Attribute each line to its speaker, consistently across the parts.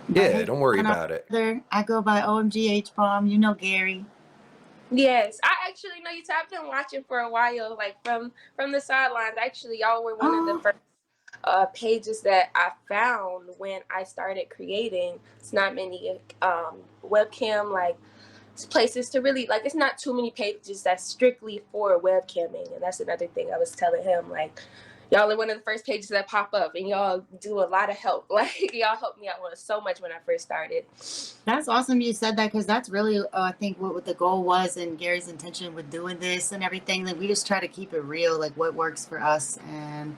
Speaker 1: But
Speaker 2: Yeah,
Speaker 1: hey,
Speaker 2: don't worry
Speaker 1: on our
Speaker 2: about it.
Speaker 1: other, I go by OMGH Bomb. You know Gary.
Speaker 3: Yes, I actually know you too. I've been watching for a while, like from the sidelines. Actually, y'all were one of the
Speaker 1: Oh,
Speaker 3: first pages that I found when I started creating. It's not many webcam like places to really like. It's not too many pages that's strictly for webcamming, and that's another thing I was telling him. Like, y'all are one of the first pages that pop up, and y'all do a lot of help. Like, y'all helped me out so much when I first started.
Speaker 1: that's awesome you said that because that's really, I think, what the goal was and Gary's intention with doing this and everything. Like, we just try to keep it real, like what works for us. And,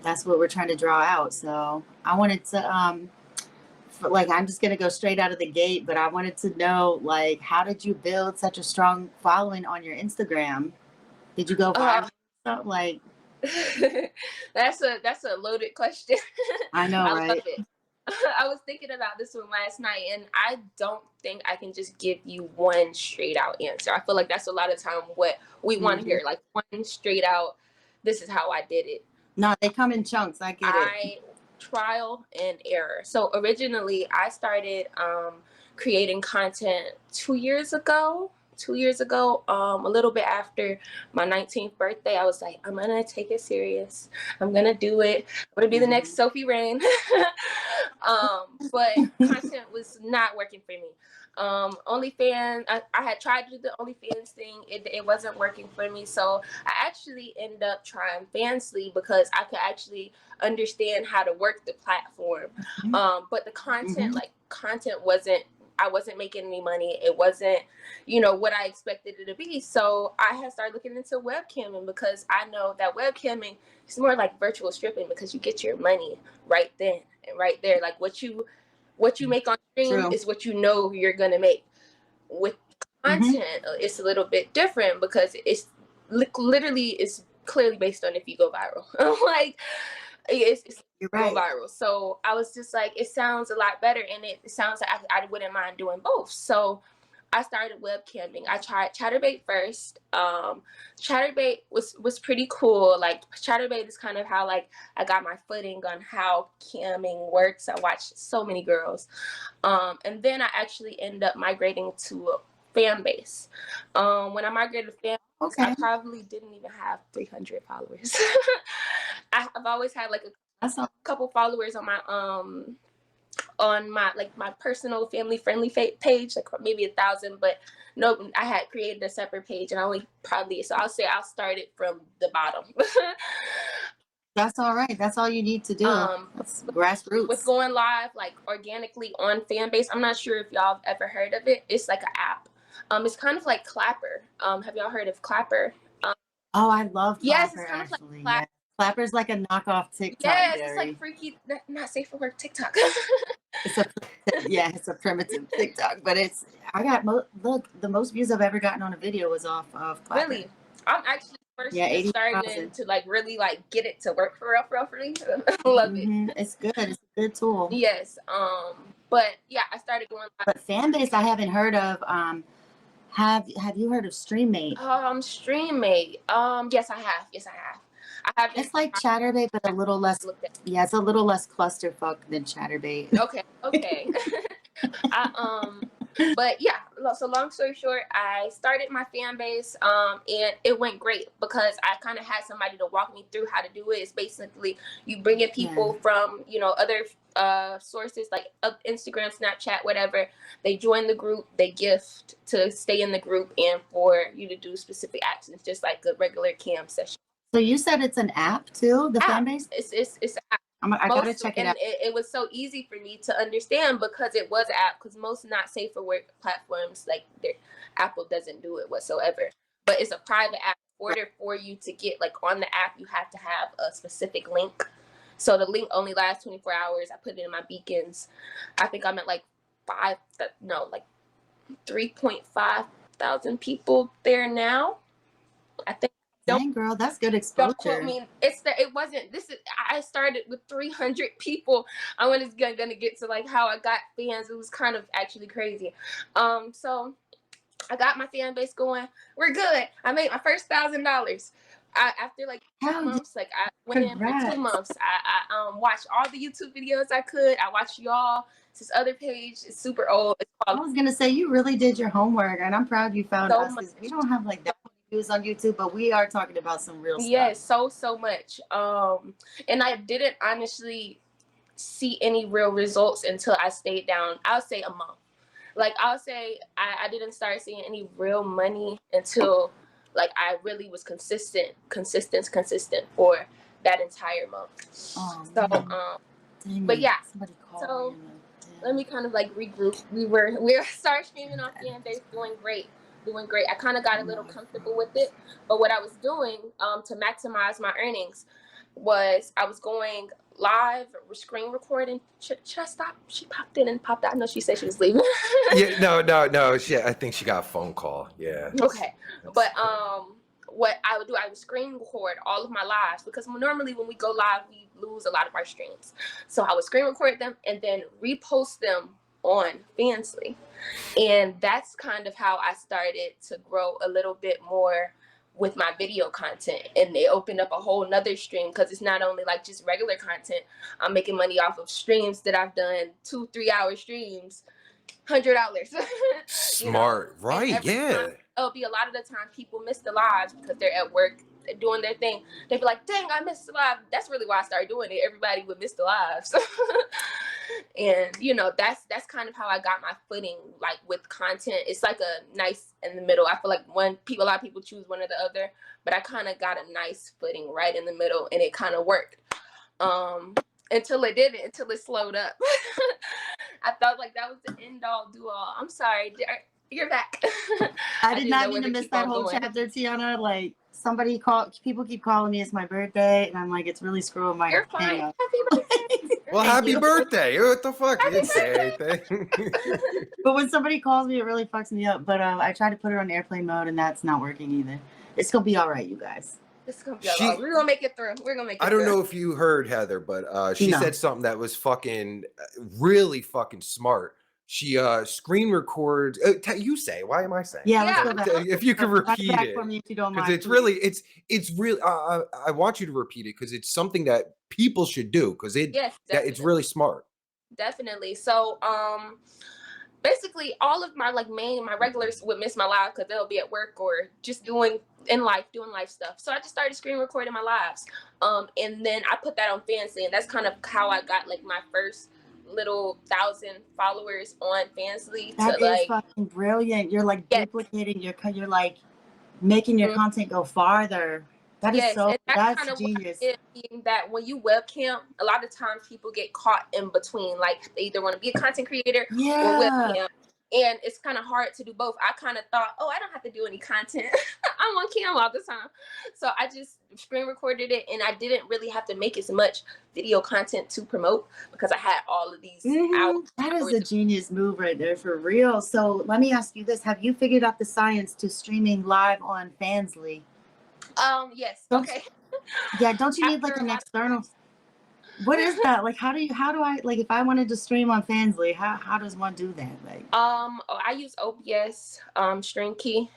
Speaker 1: that's what we're trying to draw out. So I wanted to, like, I'm just going to go straight out of the gate, but I wanted to know, like, how did you build such a strong following on your Instagram? Did you go
Speaker 3: Uh,
Speaker 1: viral? Stuff like,
Speaker 3: that's a loaded question.
Speaker 1: I know,
Speaker 3: I love
Speaker 1: right?
Speaker 3: it. I was thinking about this one last night, and I don't think I can just give you one straight out answer. I feel like that's a lot of time what we want to
Speaker 1: Mhm.
Speaker 3: hear, like one straight out. This is how I did it.
Speaker 1: No, they come in chunks. I get it.
Speaker 3: I trial and error. So originally, I started creating content 2 years ago. 2 years ago, a little bit after my 19th birthday, I was like, I'm gonna take it serious. I'm gonna do it. I'm gonna be the next Sophie Rain. But content was not working for me. OnlyFans, I had tried to do the OnlyFans thing. It wasn't working for me. So I actually ended up trying Fansly because I could actually understand how to work the platform. But the content, like content wasn't, I wasn't making any money. It wasn't, what I expected it to be. So I had started looking into webcamming because I know that webcamming is more like virtual stripping because you get your money right then and right there. Like what you make on stream
Speaker 1: True.
Speaker 3: is what you know you're gonna make. With content, it's a little bit different because it's literally is clearly based on if you go viral. Like it's
Speaker 1: You're
Speaker 3: go
Speaker 1: right.
Speaker 3: viral. So I was just like, it sounds a lot better, and it sounds like I wouldn't mind doing both. So I started webcamming. I tried Chatterbait first. Chatterbait was pretty cool. Like Chatterbait is kind of how like I got my footing on how camming works. I watched so many girls, and then I actually ended up migrating to a fan base. When I migrated to fan base, I
Speaker 1: Okay.
Speaker 3: probably didn't even have 300 followers. I've always had like a
Speaker 1: That's all.
Speaker 3: couple followers on my like my personal family friendly page, like maybe 1,000, but no, I had created a separate page, and I only probably, so I'll say I'll start it from the bottom.
Speaker 1: That's all right. That's all you need to do. That's
Speaker 3: With
Speaker 1: grassroots.
Speaker 3: going live like organically on Fanbase, I'm not sure if y'all have ever heard of it. It's like an app. It's kind of like Clapper. Have y'all heard of Clapper? um,
Speaker 1: Oh, I love
Speaker 3: yes, it's
Speaker 1: Clapper
Speaker 3: kind of like
Speaker 1: actually.
Speaker 3: Clapper.
Speaker 1: Yeah. Clapper's like a knockoff TikTok,
Speaker 3: Yes, it's like
Speaker 1: Gary.
Speaker 3: freaky, not safe for work TikTok.
Speaker 1: It's a yeah, it's a primitive TikTok, but it's I got look, the most views I've ever gotten on a video was off of Clapper.
Speaker 3: Really, I'm actually first
Speaker 1: Yeah,
Speaker 3: just starting
Speaker 1: 80,000.
Speaker 3: to like really like get it to work for real, for real, for real. I love it.
Speaker 1: It's good. It's a good tool.
Speaker 3: Yes. But yeah, I started going live.
Speaker 1: But fan base I haven't heard of. Have you heard of StreamMate?
Speaker 3: StreamMate. Yes, I have. Yes, I have. I haven't
Speaker 1: It's like Chatterbait, but a little less.
Speaker 3: looked at.
Speaker 1: Yeah, it's a little less clusterfuck than Chatterbait.
Speaker 3: Okay. Okay. I but yeah, so long story short, I started my fan base, and it went great because I kind of had somebody to walk me through how to do it. It's basically you bring in
Speaker 1: Yeah.
Speaker 3: people from other sources like Instagram, Snapchat, whatever. They join the group, they gift to stay in the group, and for you to do specific actions, just like a regular cam session.
Speaker 1: So you said it's an app too, the fan
Speaker 3: App.
Speaker 1: base?
Speaker 3: It's
Speaker 1: I gotta
Speaker 3: most,
Speaker 1: check it
Speaker 3: and
Speaker 1: out.
Speaker 3: it was so easy for me to understand because it was an app, because most not safe for work platforms like Apple doesn't do it whatsoever, but it's a private app. In order for you to get like on the app, you have to have a specific link, so the link only lasts 24 hours. I put it in my beacons. I think I'm at like 3.5 thousand people there now, I think.
Speaker 1: Dang, girl, that's good
Speaker 3: Don't quote
Speaker 1: exposure.
Speaker 3: me. It wasn't. This is. I started with 300 people. I was gonna get to like how I got fans. It was kind of actually crazy. So I got my fan base going. We're good. I made my first $1,000. After like
Speaker 1: Hell yeah,
Speaker 3: 2 months, like I went in for
Speaker 1: congrats.
Speaker 3: 2 months. I watched all the YouTube videos I could. I watched y'all. It's this other page. It's super old. It's
Speaker 1: I
Speaker 3: called
Speaker 1: was gonna say you really did your homework, and I'm proud you found
Speaker 3: So
Speaker 1: us
Speaker 3: Much.
Speaker 1: because we don't have like that many views on YouTube, but we are talking about some real stuff.
Speaker 3: Yes, so much. And I didn't honestly see any real results until I stayed down. I'll say a month. Like I'll say I didn't start seeing any real money until like I really was consistent for that entire month.
Speaker 1: Oh
Speaker 3: So
Speaker 1: man, dang
Speaker 3: but
Speaker 1: it!
Speaker 3: yeah,
Speaker 1: Somebody called me.
Speaker 3: so
Speaker 1: And
Speaker 3: let me kind of like regroup. We started streaming on fan base, doing great, doing great. I kind of got a little comfortable with it, but what I was doing to maximize my earnings was I was going live, screen recording. Should I stop? She popped in and popped out. I know she said she was leaving.
Speaker 2: Yeah, no. I think she got a phone call. Yeah.
Speaker 3: Okay, but what I would do, I would screen record all of my lives because normally when we go live, we lose a lot of our streams. So I would screen record them and then repost them on Fansly, and that's kind of how I started to grow a little bit more with my video content. And they opened up a whole nother stream because it's not only like just regular content. I'm making money off of streams that I've done, 2-3 hour streams, $100.
Speaker 2: Smart, right? Yeah.
Speaker 3: It'll be a lot of the time people miss the lives because they're at work doing their thing. They'd be like, dang, I missed the live. That's really why I started doing it. Everybody would miss the lives. And that's kind of how I got my footing, like with content. It's like a nice in the middle. I feel like a lot of people choose one or the other, but I kind of got a nice footing right in the middle, and it kind of worked. Until it slowed up. I felt like that was the end all do all. I'm sorry. You're back.
Speaker 1: I did not mean to miss that whole chapter, Tiana. Like people keep calling me. It's my birthday, and I'm like, it's really screwing my.
Speaker 3: You're fine. Happy birthday.
Speaker 2: Well, happy birthday. What the fuck? You didn't say anything.
Speaker 1: But when somebody calls me, it really fucks me up. But I tried to put it on airplane mode, and that's not working either. It's gonna be all right, you guys.
Speaker 3: It's gonna be all right. We're gonna make it through.
Speaker 2: I don't know if you heard Heather, but she said something that was fucking really fucking smart. She screen records. You say. Why am I saying?
Speaker 1: Yeah, let's go back.
Speaker 2: If you can repeat it,
Speaker 1: for me if you don't mind.
Speaker 2: Because it's really. I want you to repeat it because it's something that people should do because it's really smart.
Speaker 3: Definitely. So basically all of my my regulars would miss my live because they'll be at work or just doing life stuff. So I just started screen recording my lives. And then I put that on Fansly, and that's kind of how I got like my first little 1,000 followers on Fansly.
Speaker 1: That is fucking brilliant. You're like duplicating you're like making your content go farther. That is that's genius.
Speaker 3: Being that when you webcam, a lot of times people get caught in between. Like they either want to be a content creator or webcam. And it's kind of hard to do both. I kind of thought, I don't have to do any content. I'm on cam all the time. So I just screen recorded it, and I didn't really have to make as much video content to promote because I had all of these hours.
Speaker 1: That is a genius move right there, for real. So let me ask you this. Have you figured out the science to streaming live on Fansly?
Speaker 3: Yes.
Speaker 1: Okay. Yeah, don't you need like an external? What is that? Like, how do I, like, if I wanted to stream on Fansly, how does one do that? Like,
Speaker 3: I use OBS, Stream Key,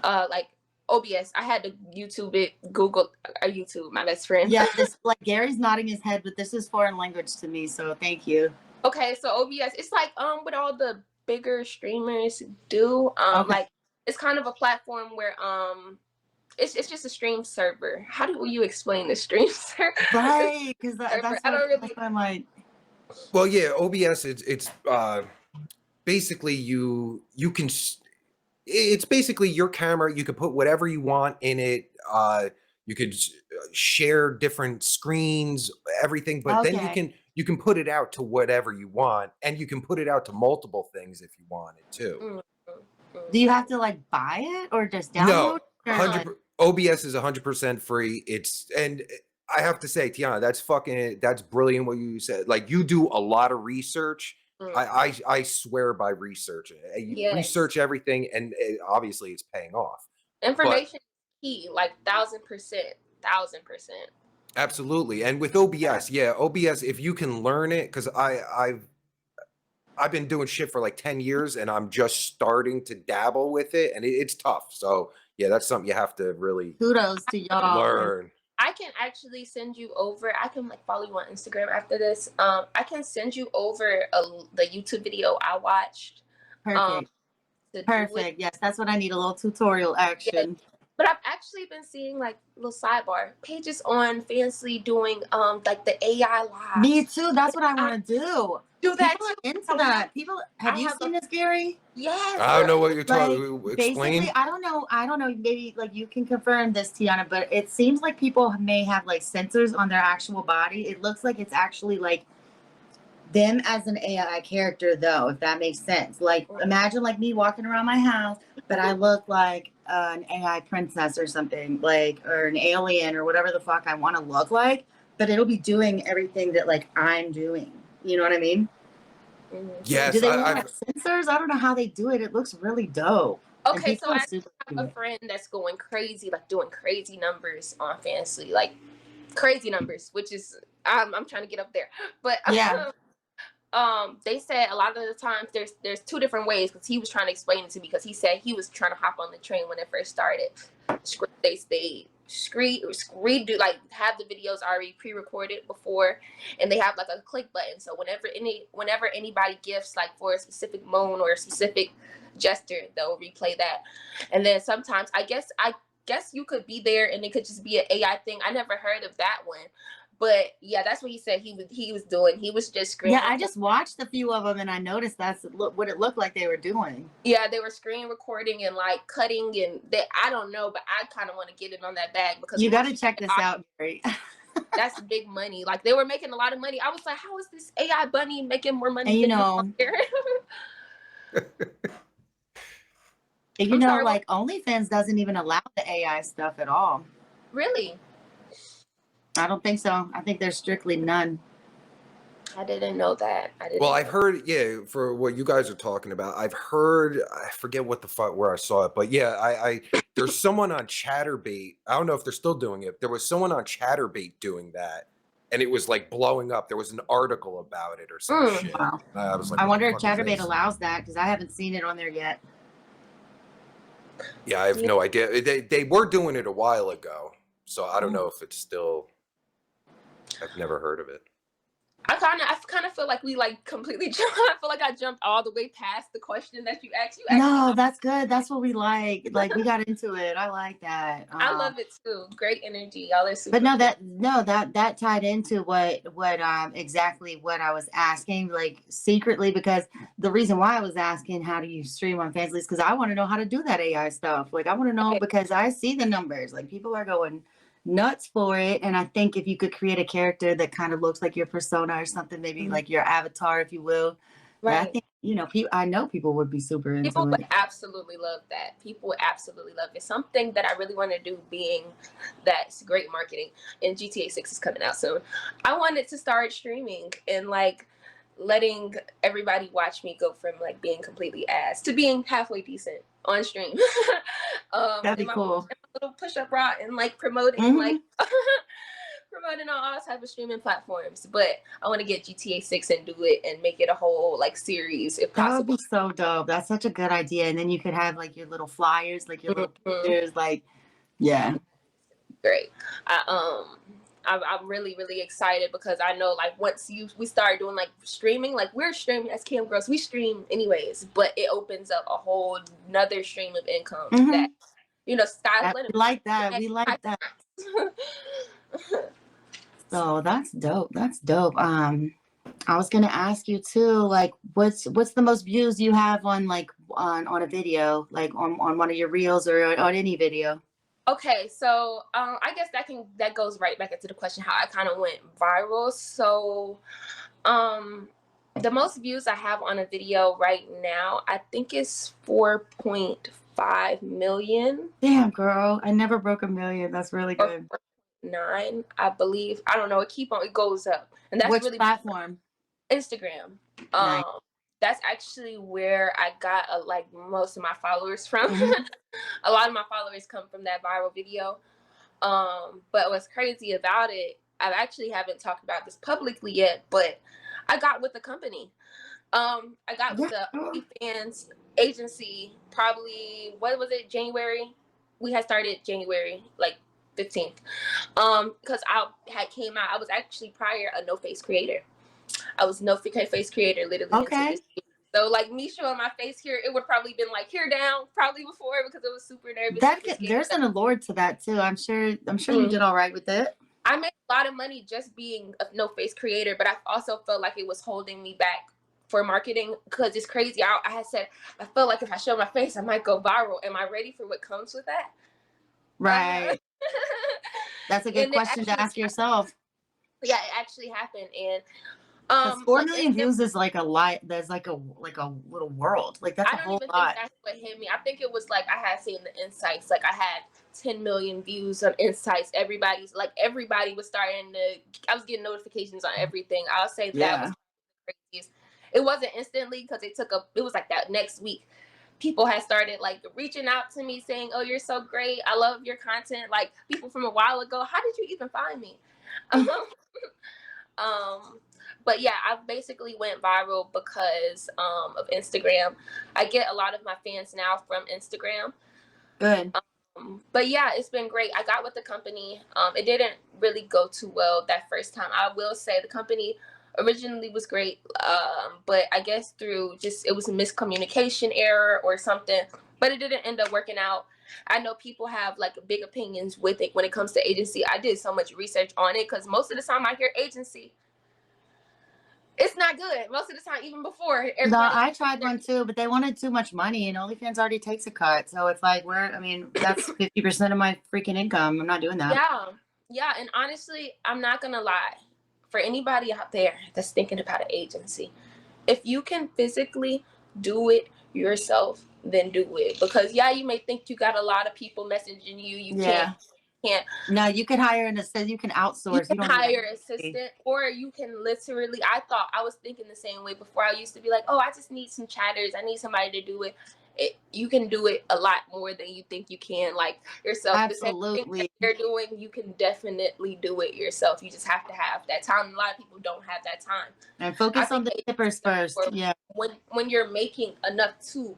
Speaker 3: like OBS. I had to YouTube it, Google YouTube, my best friend.
Speaker 1: Yeah, this like Gary's nodding his head, but this is foreign language to me, so thank you.
Speaker 3: Okay, so OBS, it's like what all the bigger streamers do. Like it's kind of a platform where it's just a stream server. How do you explain the stream server?
Speaker 1: Right, because that's what I'm like.
Speaker 2: Well, yeah, OBS. It's basically you can. It's basically your camera. You can put whatever you want in it. You could share different screens, everything. But then you can put it out to whatever you want, and you can put it out to multiple things if you wanted to.
Speaker 1: Do you have to like buy it or just download?
Speaker 2: No, OBS is 100% free. And I have to say, Tiana, that's brilliant what you said. Like you do a lot of research. I swear by researching. You research everything, and obviously it's paying off.
Speaker 3: Information is key, like 1,000%.
Speaker 2: Absolutely. And with OBS, OBS, if you can learn it, because I've been doing shit for like 10 years and I'm just starting to dabble with it, and it's tough. So yeah, that's something you have to really
Speaker 1: Kudos to y'all.
Speaker 2: learn.
Speaker 3: I can actually send you over. I can like follow you on Instagram after this. I can send you over the YouTube video I watched.
Speaker 1: Perfect.
Speaker 3: To do it.
Speaker 1: Perfect. Yes, that's what I need, a little tutorial action.
Speaker 3: But I've actually been seeing like little sidebar pages on Fansly doing like the AI live.
Speaker 1: Me too. That's what I want to do.
Speaker 3: Do that
Speaker 1: People are
Speaker 3: too.
Speaker 1: into that. People, have you seen this, Gary?
Speaker 3: Yes.
Speaker 2: I don't know what you're
Speaker 1: Like,
Speaker 2: talking. Explain.
Speaker 1: basically, I don't know. Maybe like you can confirm this, Tiana, but it seems like people may have like sensors on their actual body. It looks like it's actually like them as an AI character, though, if that makes sense. Like, imagine like me walking around my house, but I look like an AI princess or something, like, or an alien or whatever the fuck I want to look like. But it'll be doing everything that like I'm doing. You know what I mean?
Speaker 2: Yes,
Speaker 1: Do they have sensors? I don't know how they do it. It looks really dope.
Speaker 3: Okay, so I have a friend that's going crazy, like doing crazy numbers on Fansly, like crazy numbers, which is I'm trying to get up there. But
Speaker 1: yeah.
Speaker 3: They said a lot of the times there's two different ways, because he was trying to explain it to me, because he said he was trying to hop on the train when it first started. They redo, like have the videos already pre-recorded before, and they have like a click button, so whenever anybody gifts like for a specific moan or a specific gesture, they'll replay that. And then sometimes I guess you could be there and it could just be an AI thing. I never heard of that one. But yeah, that's what he said he was doing. He was just screen.
Speaker 1: Yeah, I just watched a few of them and I noticed that's what it looked like they were doing.
Speaker 3: Yeah, they were screen recording and like cutting, and I don't know, but I kind of want to get it on that bag, because
Speaker 1: you got to check this out, Gary.
Speaker 3: That's big money. Like they were making a lot of money. I was like, how is this AI bunny making more money?
Speaker 1: And you know, like OnlyFans doesn't even allow the AI stuff at all.
Speaker 3: Really?
Speaker 1: I don't think so. I think there's strictly none.
Speaker 3: I didn't know that.
Speaker 2: Well, I've heard, yeah, for what you guys are talking about, I've heard, I forget what the fuck, where I saw it, but yeah, I there's someone on Chatterbait. I don't know if they're still doing it. There was someone on Chatterbait doing that, and it was like blowing up. There was an article about it or some shit.
Speaker 1: Wow.
Speaker 2: I was like,
Speaker 1: I wonder if Chatterbait allows that, because I haven't seen it on there yet.
Speaker 2: Yeah, I have no idea. They were doing it a while ago, so I don't know if it's still. I've never heard of it.
Speaker 3: I kind of feel like we like completely jumped. I feel like I jumped all the way past the question that you asked.
Speaker 1: No, that's good. That's what we like. Like we got into it. I like that.
Speaker 3: I love it too. Great energy. Y'all are super.
Speaker 1: But that tied into what exactly what I was asking, like secretly, because the reason why I was asking how do you stream on Fansly is because I want to know how to do that AI stuff. Like I want to know because I see the numbers. Like people are going nuts for it, and I think if you could create a character that kind of looks like your persona or something, maybe like your avatar, if you will. Right. I think I know people would be super into
Speaker 3: people
Speaker 1: it.
Speaker 3: Would absolutely love that. People would absolutely love it. Something that I really want to do, being that's great marketing, and GTA 6 is coming out soon. I wanted to start streaming and like letting everybody watch me go from like being completely ass to being halfway decent on stream.
Speaker 1: That'd be cool.
Speaker 3: Little push-up bra and like promoting like promoting on all type of streaming platforms. But I want to get GTA 6 and do it and make it a whole like series if possible.
Speaker 1: That would be so dope. That's such a good idea. And then you could have like your little flyers, like your little pictures, like yeah.
Speaker 3: Great. I'm really, really excited because I know like once we start doing like streaming, like we're streaming as Cam Girls, we stream anyways, but it opens up a whole another stream of income that
Speaker 1: we like that. We like that. So that's dope. That's dope. I was gonna ask you too, like what's the most views you have on like on a video, like on one of your reels or on any video?
Speaker 3: Okay, so I guess that goes right back into the question how I kind of went viral. So the most views I have on a video right now, I think is 4.5 million.
Speaker 1: Damn, girl, I never broke 1 million. That's really good.
Speaker 3: 9, I believe. I don't know. It goes up, and that's
Speaker 1: which
Speaker 3: really
Speaker 1: platform?
Speaker 3: Instagram.
Speaker 1: Nice.
Speaker 3: That's actually where I got like most of my followers from. A lot of my followers come from that viral video. But what's crazy about it, I actually haven't talked about this publicly yet, but I got with the company. I got with the OnlyFans agency probably, what was it, January? we had started January like 15th. Because I had came out. I was actually prior a no face creator. I was no face creator literally until
Speaker 1: Okay.
Speaker 3: this year. So like me showing my face here, it would probably been like here down probably before because I was super nervous.
Speaker 1: There's an allure to that too. I'm sure you did all right with it.
Speaker 3: I made a lot of money just being a no face creator, but I also felt like it was holding me back for marketing because it's crazy. I had said I felt like if I show my face, I might go viral. Am I ready for what comes with that?
Speaker 1: Right. That's a good question to ask yourself.
Speaker 3: Yeah, it actually happened, and
Speaker 1: 4 million views is like a lot. There's like a little world. Like that's a whole lot.
Speaker 3: I don't even think that's what hit me. I think it was like I had seen the insights. Like I had 10 million views on insights. Everybody was starting to. I was getting notifications on everything. I'll say that was the craziest. It wasn't instantly because it was like that next week. People had started like reaching out to me saying, "Oh, you're so great. I love your content." Like people from a while ago. How did you even find me? But yeah, I basically went viral because of Instagram. I get a lot of my fans now from Instagram.
Speaker 1: Good.
Speaker 3: But yeah, it's been great. I got with the company. It didn't really go too well that first time. I will say the company originally was great, but I guess through it was a miscommunication error or something, but it didn't end up working out. I know people have like big opinions with it when it comes to agency. I did so much research on it because most of the time I hear agency, it's not good. Most of the time, even before.
Speaker 1: No, I tried one too, but they wanted too much money, and OnlyFans already takes a cut. So it's like, that's 50% of my freaking income. I'm not doing that.
Speaker 3: Yeah. And honestly, I'm not gonna lie. For anybody out there that's thinking about an agency, if you can physically do it yourself, then do it. Because you may think you got a lot of people messaging you. You can't.
Speaker 1: No, you can hire an assistant. You can outsource.
Speaker 3: You can hire an assistant, or you can literally. I was thinking the same way before. I used to be like, oh, I just need some chatters. I need somebody to do it. You can do it a lot more than you think you can. Like yourself,
Speaker 1: absolutely.
Speaker 3: The same thing that you're doing, you can definitely do it yourself. You just have to have that time. A lot of people don't have that time.
Speaker 1: And focus on the tippers first. Yeah.
Speaker 3: When you're making enough to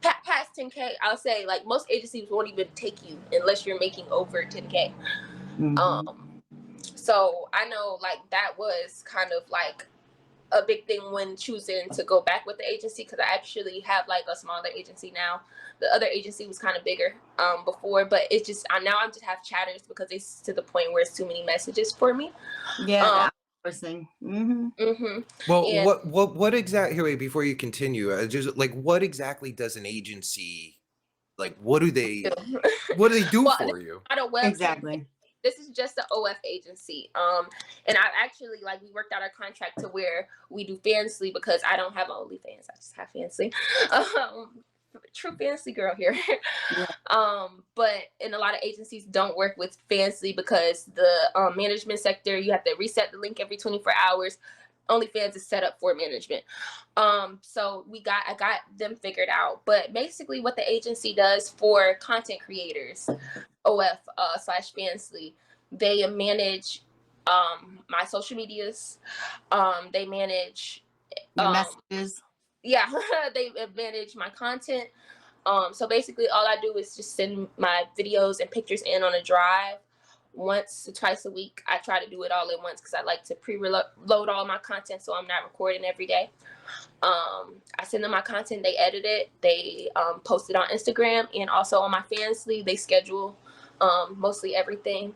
Speaker 3: past 10K, I'll say like most agencies won't even take you unless you're making over 10K. So I know like that was kind of like a big thing when choosing to go back with the agency, because I actually have like a smaller agency now. The other agency was kind of bigger before, but it's just now I'm just have chatters because it's to the point where it's too many messages for me.
Speaker 1: Yeah.
Speaker 2: Well, and what exactly? Here, wait, before you continue, just like what exactly does an agency like? What do they do for you?
Speaker 1: Exactly.
Speaker 3: This is just an OF agency. And I actually we worked out our contract to where we do Fansly because I don't have OnlyFans. I just have Fansly. True Fansly girl here. But in a lot of agencies don't work with Fansly because the management sector, you have to reset the link every 24 hours. OnlyFans is set up for management. So I got them figured out. But basically what the agency does for content creators, OF / Fansly, they manage my social medias. They manage
Speaker 1: messages.
Speaker 3: Yeah, they manage my content. So basically all I do is just send my videos and pictures in on a drive once or twice a week. I try to do it all at once because I like to pre-load all my content so I'm not recording every day. I send them my content, they edit it, they post it on Instagram, and also on my Fansly, they schedule mostly everything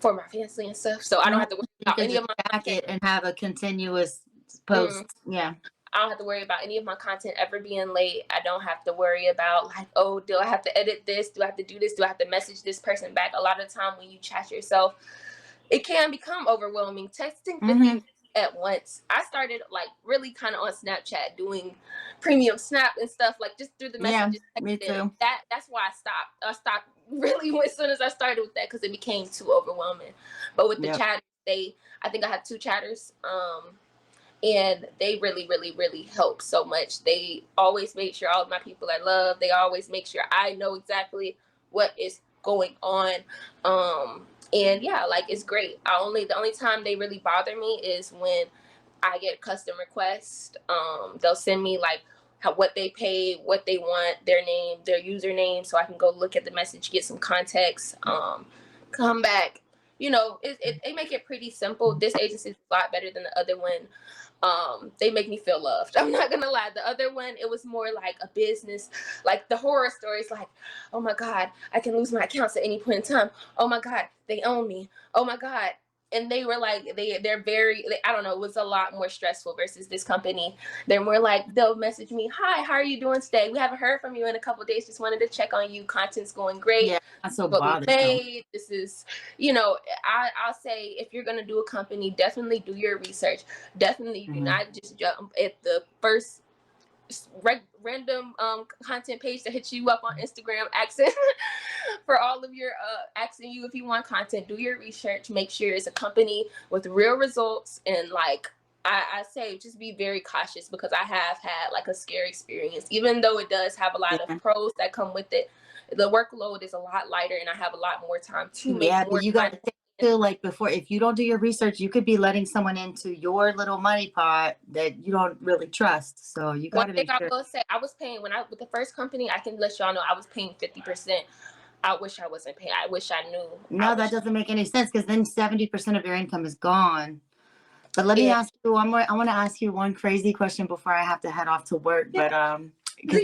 Speaker 3: for my Fansly and stuff. So I don't have to worry about any of my content
Speaker 1: and have a continuous post. Yeah.
Speaker 3: I don't have to worry about any of my content ever being late. I don't have to worry about like, oh, do I have to edit this? Do I have to do this? Do I have to message this person back? A lot of the time when you chat yourself, it can become overwhelming. Texting 50 at once. I started like really kind of on Snapchat doing premium snap and stuff like just through the messages.
Speaker 1: Yeah, me too.
Speaker 3: That's why I stopped. I stopped really as soon as I started with that because it became too overwhelming. But with the chatters, I think I had 2 chatters. And they really, really, really help so much. They always make sure all of my people are loved. They always make sure I know exactly what is going on. And yeah, like it's great. The only time they really bother me is when I get a custom request. They'll send me like, what they paid, what they want, their name, their username, so I can go look at the message, get some context, come back. You know, they make it pretty simple. This agency is a lot better than the other one. They make me feel loved. I'm not gonna lie. The other one, it was more like a business, like the horror stories, like, oh my God, I can lose my accounts at any point in time. Oh my God, they own me. Oh my God. And they were like, they're very, I don't know, it was a lot more stressful versus this company. They're more like, they'll message me, hi, how are you doing today? We haven't heard from you in a couple of days. Just wanted to check on you. Content's going great.
Speaker 1: Yeah, that's so
Speaker 3: What we
Speaker 1: bothersome.
Speaker 3: made. This is, you know, I'll say, if you're gonna do a company, definitely do your research. Definitely do not just jump at the first random content page that hits you up on Instagram asking for all of your asking you if you want content. Do your research. Make sure it's a company with real results, and like I say, just be very cautious, because I have had like a scary experience. Even though it does have a lot of pros that come with it, the workload is a lot lighter, and I have a lot more time to make more.
Speaker 1: But you got to think too, like, before, if you don't do your research, you could be letting someone into your little money pot that you don't really trust. So you got to make sure.
Speaker 3: I will say, I was paying with the first company. I can let y'all know I was paying 50%. I wish I wasn't paying. I wish I knew.
Speaker 1: No, that doesn't make any sense, because then 70% of your income is gone. But let me ask you one more. I want to ask you one crazy question before I have to head off to work. But because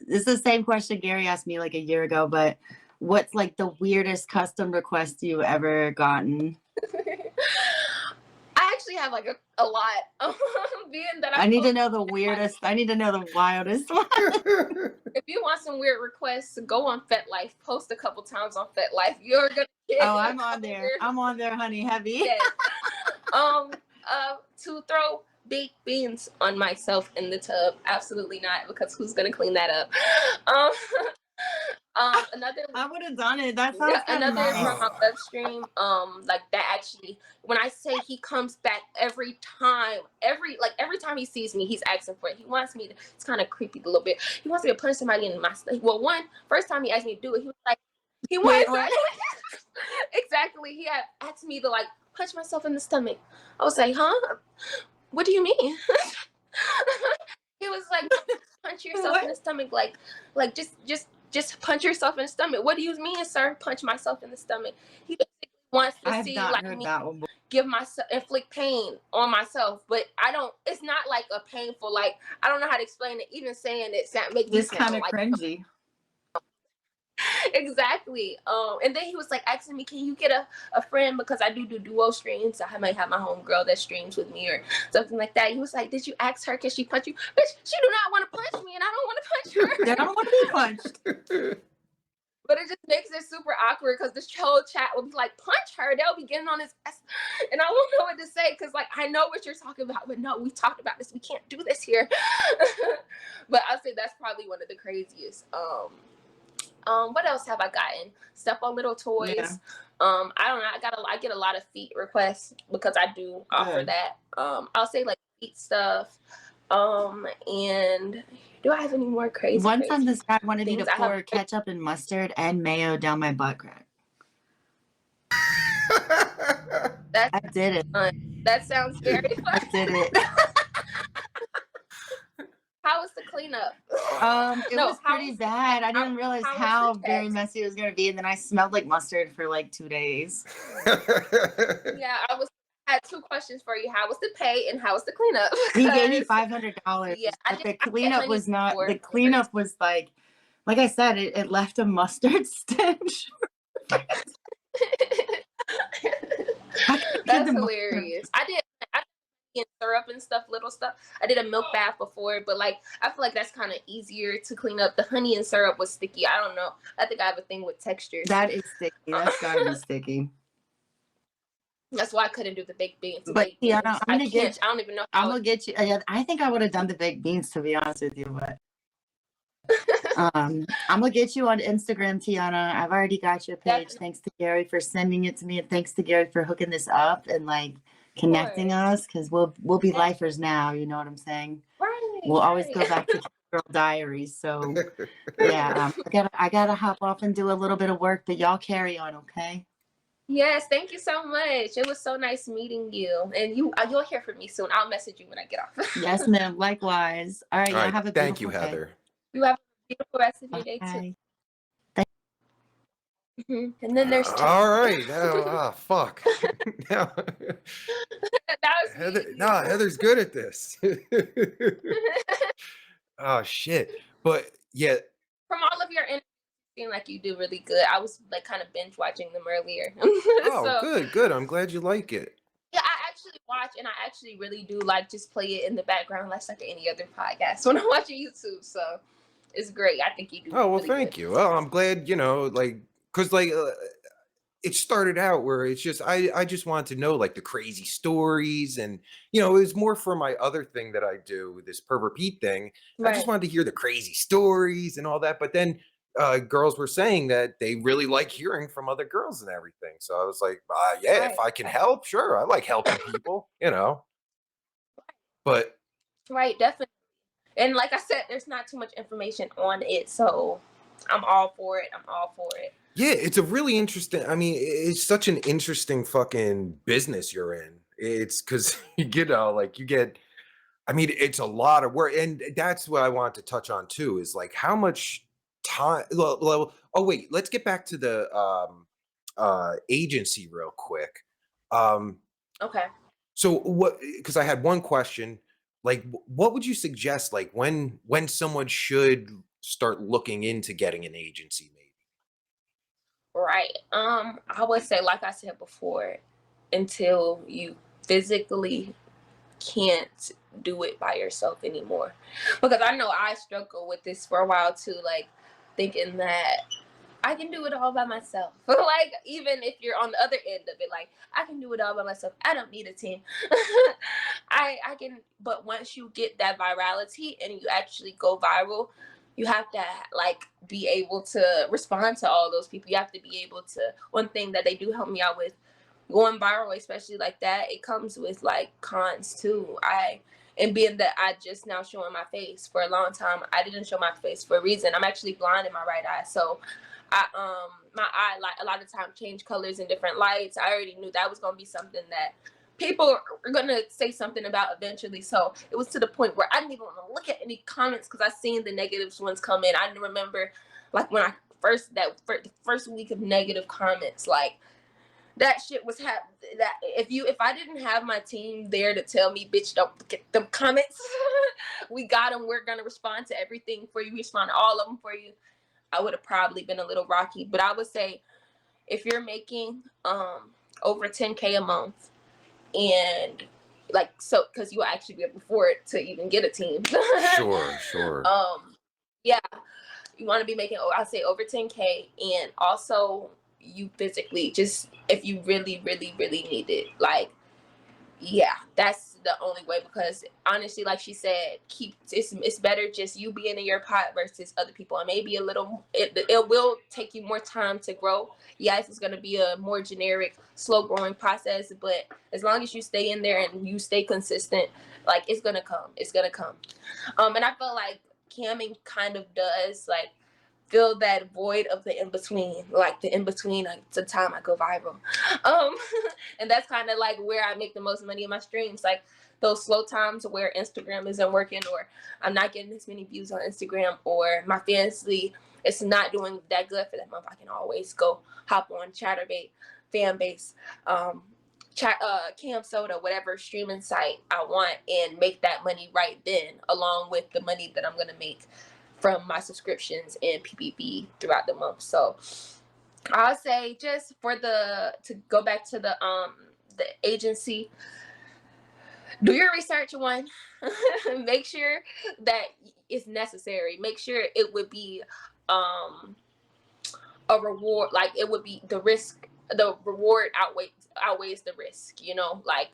Speaker 1: this is the same question Gary asked me like a year ago. But what's like the weirdest custom request you ever gotten?
Speaker 3: I actually have like a lot. Being that
Speaker 1: I need to know the weirdest. I need to know the wildest one.
Speaker 3: If you want some weird requests, go on FetLife. Post a couple times on FetLife. You're gonna get.
Speaker 1: Oh, I'm on there. I'm on there, honey, heavy.
Speaker 3: Yes. To throw baked beans on myself in the tub, absolutely not, because who's gonna clean that up? Another.
Speaker 1: I would have done it. That sounds
Speaker 3: another
Speaker 1: nice.
Speaker 3: from my web stream. Like that actually. When I say he comes back every time he sees me, he's asking for it. He wants me to. It's kind of creepy a little bit. He wants me to punch somebody in my. Well, first time he asked me to do it, he was like, he wants. Exactly. He had asked me to like punch myself in the stomach. I was like, huh? What do you mean? He was like, punch yourself in the stomach, like just punch yourself in the stomach. What do you mean, sir? Punch myself in the stomach. He basically wants to see like me give myself, inflict pain on myself, but I don't. It's not like a painful, like, I don't know how to explain it. Even saying it makes me
Speaker 1: kind of
Speaker 3: like
Speaker 1: cringy.
Speaker 3: Exactly. And then he was like asking me, can you get a friend, because I do duo streams. I might have my homegirl that streams with me or something like that. He was like, did you ask her, can she punch you? Bitch, she do not want to punch me, and I don't want to punch her.
Speaker 1: I don't want to be punched.
Speaker 3: But it just makes it super awkward, because this whole chat will be like, punch her. They'll be getting on his ass, and I won't know what to say, because like I know what you're talking about, but no, we talked about this. We can't do this here. But I'll say that's probably one of the craziest. What else have I gotten? Stuff on little toys.
Speaker 1: Yeah.
Speaker 3: I don't know. I get a lot of feet requests, because I do offer that. I'll say like feet stuff. And do I have any more crazy?
Speaker 1: One time this guy wanted me to pour ketchup and mustard and mayo down my butt crack. I did it.
Speaker 3: That sounds very fun.
Speaker 1: I did it.
Speaker 3: How was the cleanup?
Speaker 1: It was pretty bad. I didn't realize how very messy it was going to be. And then I smelled like mustard for like 2 days.
Speaker 3: Yeah, I had 2 questions for you. How was the pay and how was the cleanup?
Speaker 1: He gave me $500.
Speaker 3: Yeah,
Speaker 1: but the cleanup was not, the cleanup was like I said, it left a mustard stench.
Speaker 3: That's hilarious. I did syrup and stuff, little stuff. I did a milk bath before, but like I feel like that's kind of easier to clean up. The honey and syrup was sticky. I don't know. I think I have a thing with textures.
Speaker 1: That is sticky. That's gotta be sticky.
Speaker 3: That's why I couldn't do the baked beans.
Speaker 1: But Tiana, I
Speaker 3: don't even know.
Speaker 1: I'm gonna get you. I think I would have done the baked beans, to be honest with you, but I'm gonna get you on Instagram, Tiana. I've already got your page. Thanks to Gary for sending it to me, and thanks to Gary for hooking this up and like connecting us, because we'll be lifers now. You know what I'm saying?
Speaker 3: Right.
Speaker 1: We'll always go back to girl diaries. So yeah, I gotta hop off and do a little bit of work, but y'all carry on, okay?
Speaker 3: Yes, thank you so much. It was so nice meeting you. And you'll hear from me soon. I'll message you when I get off.
Speaker 1: Yes, ma'am. Likewise. All right,
Speaker 2: All
Speaker 1: y'all
Speaker 2: right.
Speaker 1: have a
Speaker 2: Thank you,
Speaker 1: beautiful day.
Speaker 2: Heather.
Speaker 3: You have a beautiful rest of your day too.
Speaker 1: Bye.
Speaker 3: And then there's
Speaker 2: All
Speaker 3: Chad.
Speaker 2: right. Now, fuck. Now,
Speaker 3: That was me
Speaker 2: Heather,
Speaker 3: and you.
Speaker 2: nah, Heather's good at this. Oh shit. But yeah.
Speaker 3: From all of your interviews, you seem like you do really good. I was like kind of binge watching them earlier.
Speaker 2: Oh,
Speaker 3: So
Speaker 2: good, good. I'm glad you like it.
Speaker 3: yeah, I actually watch and I actually really do like just play it in the background like any other podcast when I'm watching YouTube. So it's great. I think you do
Speaker 2: Oh well,
Speaker 3: really good.
Speaker 2: thank you. Well, I'm glad, like, cause it started out where it's just I just wanted to know like the crazy stories, and it was more for my other thing that I do, this pervert Pete thing. I just
Speaker 3: Right.
Speaker 2: wanted to hear the crazy stories and all that. But then girls were saying that they really like hearing from other girls and everything. So I was like, yeah, if
Speaker 3: Right.
Speaker 2: I can help, sure. I like helping people. But
Speaker 3: Right, definitely. And like I said, there's not too much information on it, so I'm all for it. I'm all for it.
Speaker 2: yeah, it's a really interesting. I mean, it's such an interesting fucking business you're in. It's because like you get. I mean, it's a lot of work, and that's what I want to touch on too. Is like how much time. Oh wait, let's get back to the agency real quick. Um,
Speaker 3: Okay.
Speaker 2: so what? Because I had one question. Like, what would you suggest? Like when someone should start looking into getting an agency, maybe?
Speaker 3: Right. I would say, like I said before, until you physically can't do it by yourself anymore. Because I know I struggled with this for a while too, like thinking that I can do it all by myself. Like, even if you're on the other end of it, like, I can do it all by myself. I don't need a team. I can, but once you get that virality and you actually go viral, you have to like be able to respond to all those people. You have to be able to, one thing that they do help me out with going viral, especially like that, it comes with like cons too. And being that I just now showing my face for a long time, I didn't show my face for a reason. I'm actually blind in my right eye, so my eye like a lot of times change colors in different lights. I already knew that was gonna be something that people are gonna say something about eventually. So it was to the point where I didn't even want to look at any comments because I seen the negative ones come in. I remember like when I the first week of negative comments, like that shit was that if I didn't have my team there to tell me, bitch, don't get them comments. We got them. We're gonna respond to everything for you. Respond to all of them for you. I would have probably been a little rocky. But I would say if you're making over 10K a month and like so because you will actually be able to afford to even get a team.
Speaker 2: Sure, sure.
Speaker 3: Yeah, you want to be making I'll say over 10K, and also you physically just if you really really really need it, like yeah, that's the only way, because honestly, like she said, it's better just you being in your pot versus other people, and maybe it will take you more time to grow. Yes, it's going to be a more generic slow growing process, but as long as you stay in there and you stay consistent, like it's gonna come. And I feel like camming kind of does like fill that void of the in between, like the in between, like the time I go viral. Um, and that's kind of like where I make the most money in my streams, like those slow times where Instagram isn't working, or I'm not getting as many views on Instagram, or my fancy it's not doing that good for that month. I can always go hop on Chatterbait, Fanbase, Cam Soda, whatever streaming site I want, and make that money right then, along with the money that I'm gonna make from my subscriptions and PPP throughout the month. So I'll say just to go back to the agency, do your research. One, make sure that it's necessary. Make sure it would be a reward, like it would be the risk, the reward outweighs the risk, like,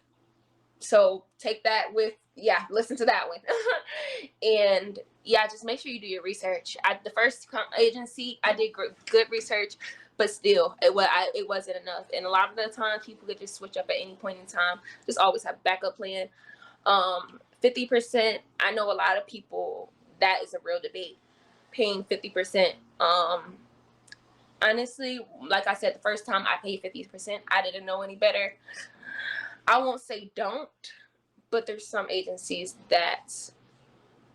Speaker 3: so take that with, yeah, listen to that one. And yeah, just make sure you do your research. The first agency I did good research, but still it wasn't enough, and a lot of the time people could just switch up at any point in time. Just always have a backup plan. 50%, I know a lot of people, that is a real debate, paying 50%. Honestly, like I said, the first time I paid 50%, I didn't know any better. I won't say don't, but there's some agencies that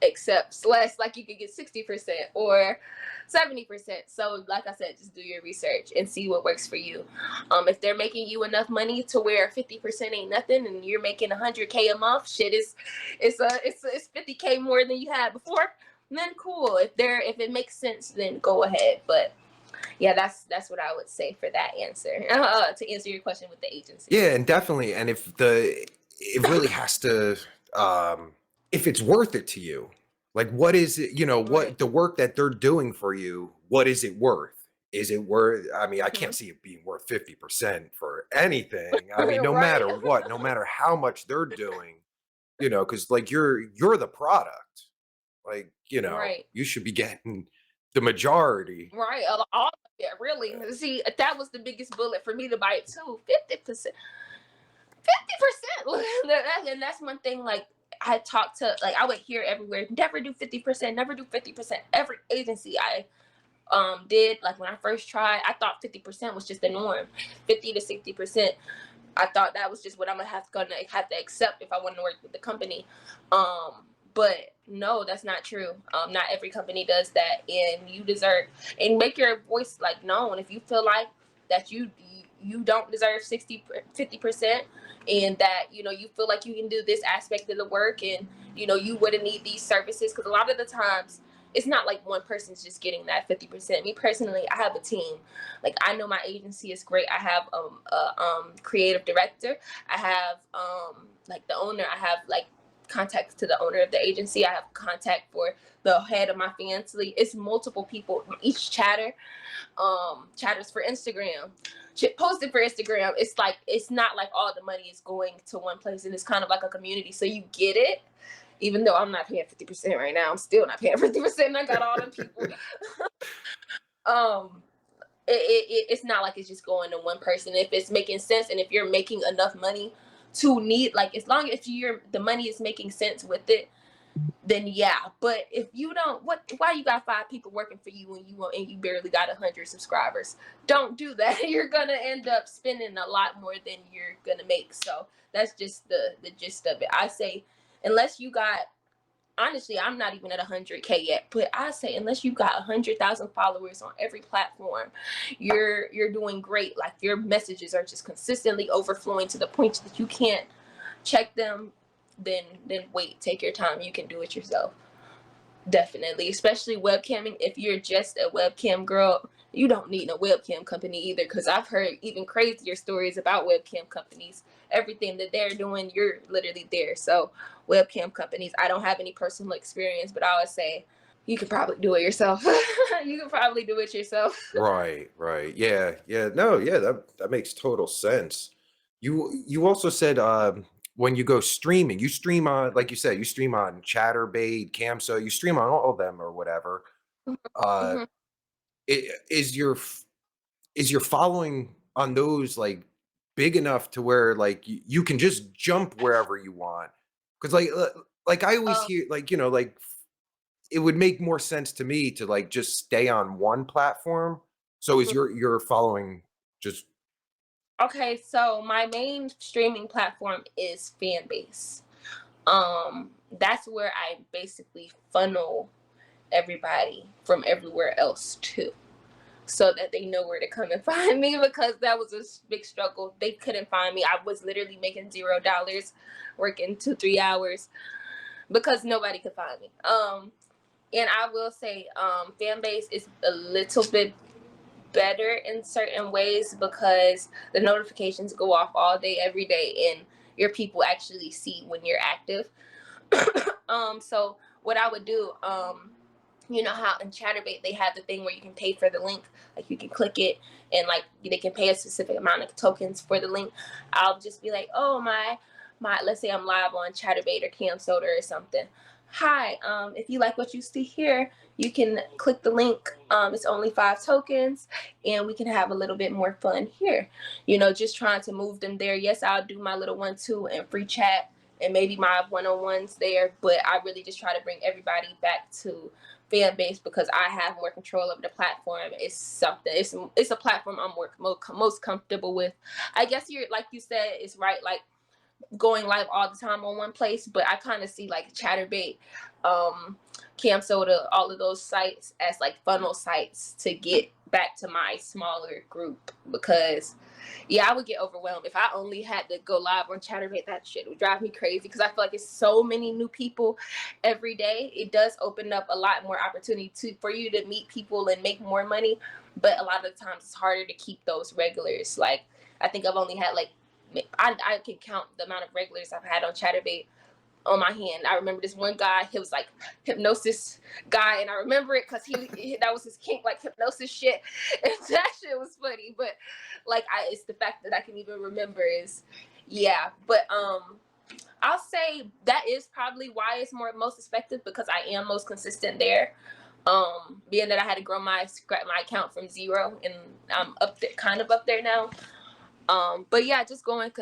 Speaker 3: accepts less, like you could get 60% or 70%. So like I said, just do your research and see what works for you. If they're making you enough money to where 50% ain't nothing and you're making 100K a month, shit is it's 50K more than you had before, then cool. If it makes sense, then go ahead. But yeah, that's what I would say for that answer. To answer your question with the agency.
Speaker 2: Yeah, and definitely. And it really has to, if it's worth it to you, like what is it, what
Speaker 3: Right.
Speaker 2: the work that they're doing for you, what is it worth? Is it worth, I mean, I
Speaker 3: Mhm.
Speaker 2: can't see it being worth 50% for anything. I mean, no
Speaker 3: Right.
Speaker 2: matter what, no matter how much they're doing, because like you're the product. Like,
Speaker 3: Right.
Speaker 2: you should be getting the majority.
Speaker 3: Right. All of it, really. See, that was the biggest bullet for me to buy it too. 50%. 50%. And that's one thing, like, I talked to, like, I would hear everywhere, never do 50%, never do 50%. Every agency I did, like, when I first tried, I thought 50% was just the norm. 50 to 60%. I thought that was just what I'm gonna have to accept if I want to work with the company. But no, that's not true. Not every company does that, and you deserve, and make your voice like known. If you feel like that you don't deserve 50%, and that you feel like you can do this aspect of the work, and you wouldn't need these services, because a lot of the times it's not like one person's just getting that 50%. Me personally, I have a team. Like, I know my agency is great. I have a creative director. I have like the owner. I have like contacts to the owner of the agency. I have contact for the head of my fans league. It's multiple people. Each chatters for Instagram. Posted for Instagram. It's not like all the money is going to one place, and it's kind of like a community. So you get it. Even though I'm not paying 50% right now, I'm still not paying 50%. And I got all them people. um, it's not like it's just going to one person. If it's making sense, and if you're making enough money to need, like, as long as the money is making sense with it, then yeah. But if you don't, why you got 5 people working for you and you barely got 100 subscribers? Don't do that. You're gonna end up spending a lot more than you're gonna make. So that's just the gist of it. I say, unless you got, honestly, I'm not even at 100K yet, but I say, unless you got 100,000 followers on every platform, you're doing great. Like, your messages are just consistently overflowing to the point that you can't check them. Then wait, take your time. You can do it yourself. Definitely, especially webcamming. If you're just a webcam girl, you don't need a webcam company either, because I've heard even crazier stories about webcam companies. Everything that they're doing, you're literally there. So webcam companies, I don't have any personal experience, but I would say you could probably do it yourself. You could probably do it yourself.
Speaker 2: Right, right. Yeah, yeah. No, yeah, that makes total sense. You also said when you go streaming, you stream on, like you said, you stream on Chatterbait, Camso, you stream on all of them or whatever. Uh
Speaker 3: Mhm.
Speaker 2: is your following on those like big enough to where like you can just jump wherever you want? Because like I always
Speaker 3: Um,
Speaker 2: hear like like it would make more sense to me to like just stay on one platform. So is your following just
Speaker 3: okay, so my main streaming platform is Fanbase. That's where I basically funnel everybody from everywhere else to, so that they know where to come and find me, because that was a big struggle. They couldn't find me. I was literally making $0, working 2-3 hours, because nobody could find me. And I will say, Fanbase is a little bit better in certain ways, because the notifications go off all day every day, and your people actually see when you're active. So what I would do, you know how in Chatterbait they have the thing where you can pay for the link, like you can click it, and like they can pay a specific amount of tokens for the link. I'll just be like, oh, my let's say I'm live on Chatterbait or Camsoda or something. Hi, if you like what you see here, you can click the link. It's only 5 tokens, and we can have a little bit more fun here. Just trying to move them there. Yes, I'll do my little 1-2 and free chat and maybe my one-on-ones there, but I really just try to bring everybody back to fan base because I have more control over the platform. It's a platform I'm most comfortable with. I guess you're, like you said, it's right, like going live all the time on one place, but I kind of see like Chatterbait, Cam Soda, all of those sites as like funnel sites to get back to my smaller group, because yeah, I would get overwhelmed if I only had to go live on Chatterbait. That shit would drive me crazy because I feel like it's so many new people every day. It does open up a lot more opportunity for you to meet people and make more money, but a lot of the times it's harder to keep those regulars. Like I think I've only had like, I can count the amount of regulars I've had on Chatterbait on my hand. I remember this one guy, he was like hypnosis guy, and I remember it because he that was his kink, like hypnosis shit, and that shit was funny. But like it's the fact that I can even remember is, yeah. But I'll say that is probably why it's most effective, because I am most consistent there. Being that I had to grow my account from 0 and I'm up there, kind of up there now. But yeah, just going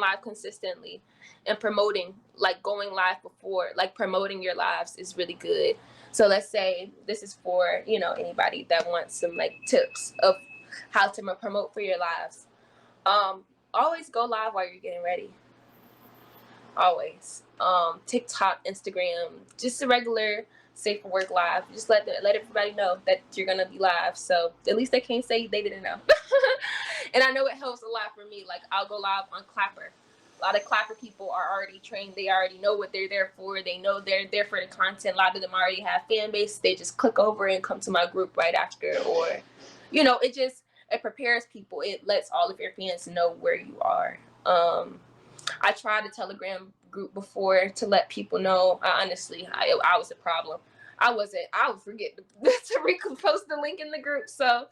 Speaker 3: live consistently and promoting, like going live before, like promoting your lives is really good. So let's say this is for, you know, anybody that wants some like tips of how to promote for your lives. Always go live while you're getting ready. Always. TikTok, Instagram, just a regular safe for work live. Just let everybody know that you're gonna be live, so at least they can't say they didn't know. And I know it helps a lot for me. Like I'll go live on Clapper. A lot of Clapper people are already trained. They already know what they're there for. They know they're there for the content. A lot of them already have fan base. They just click over and come to my group right after, or you know, it prepares people. It lets all of your fans know where you are. I tried a Telegram group before to let people know. Honestly, I was a problem. I would forget to repost the link in the group. So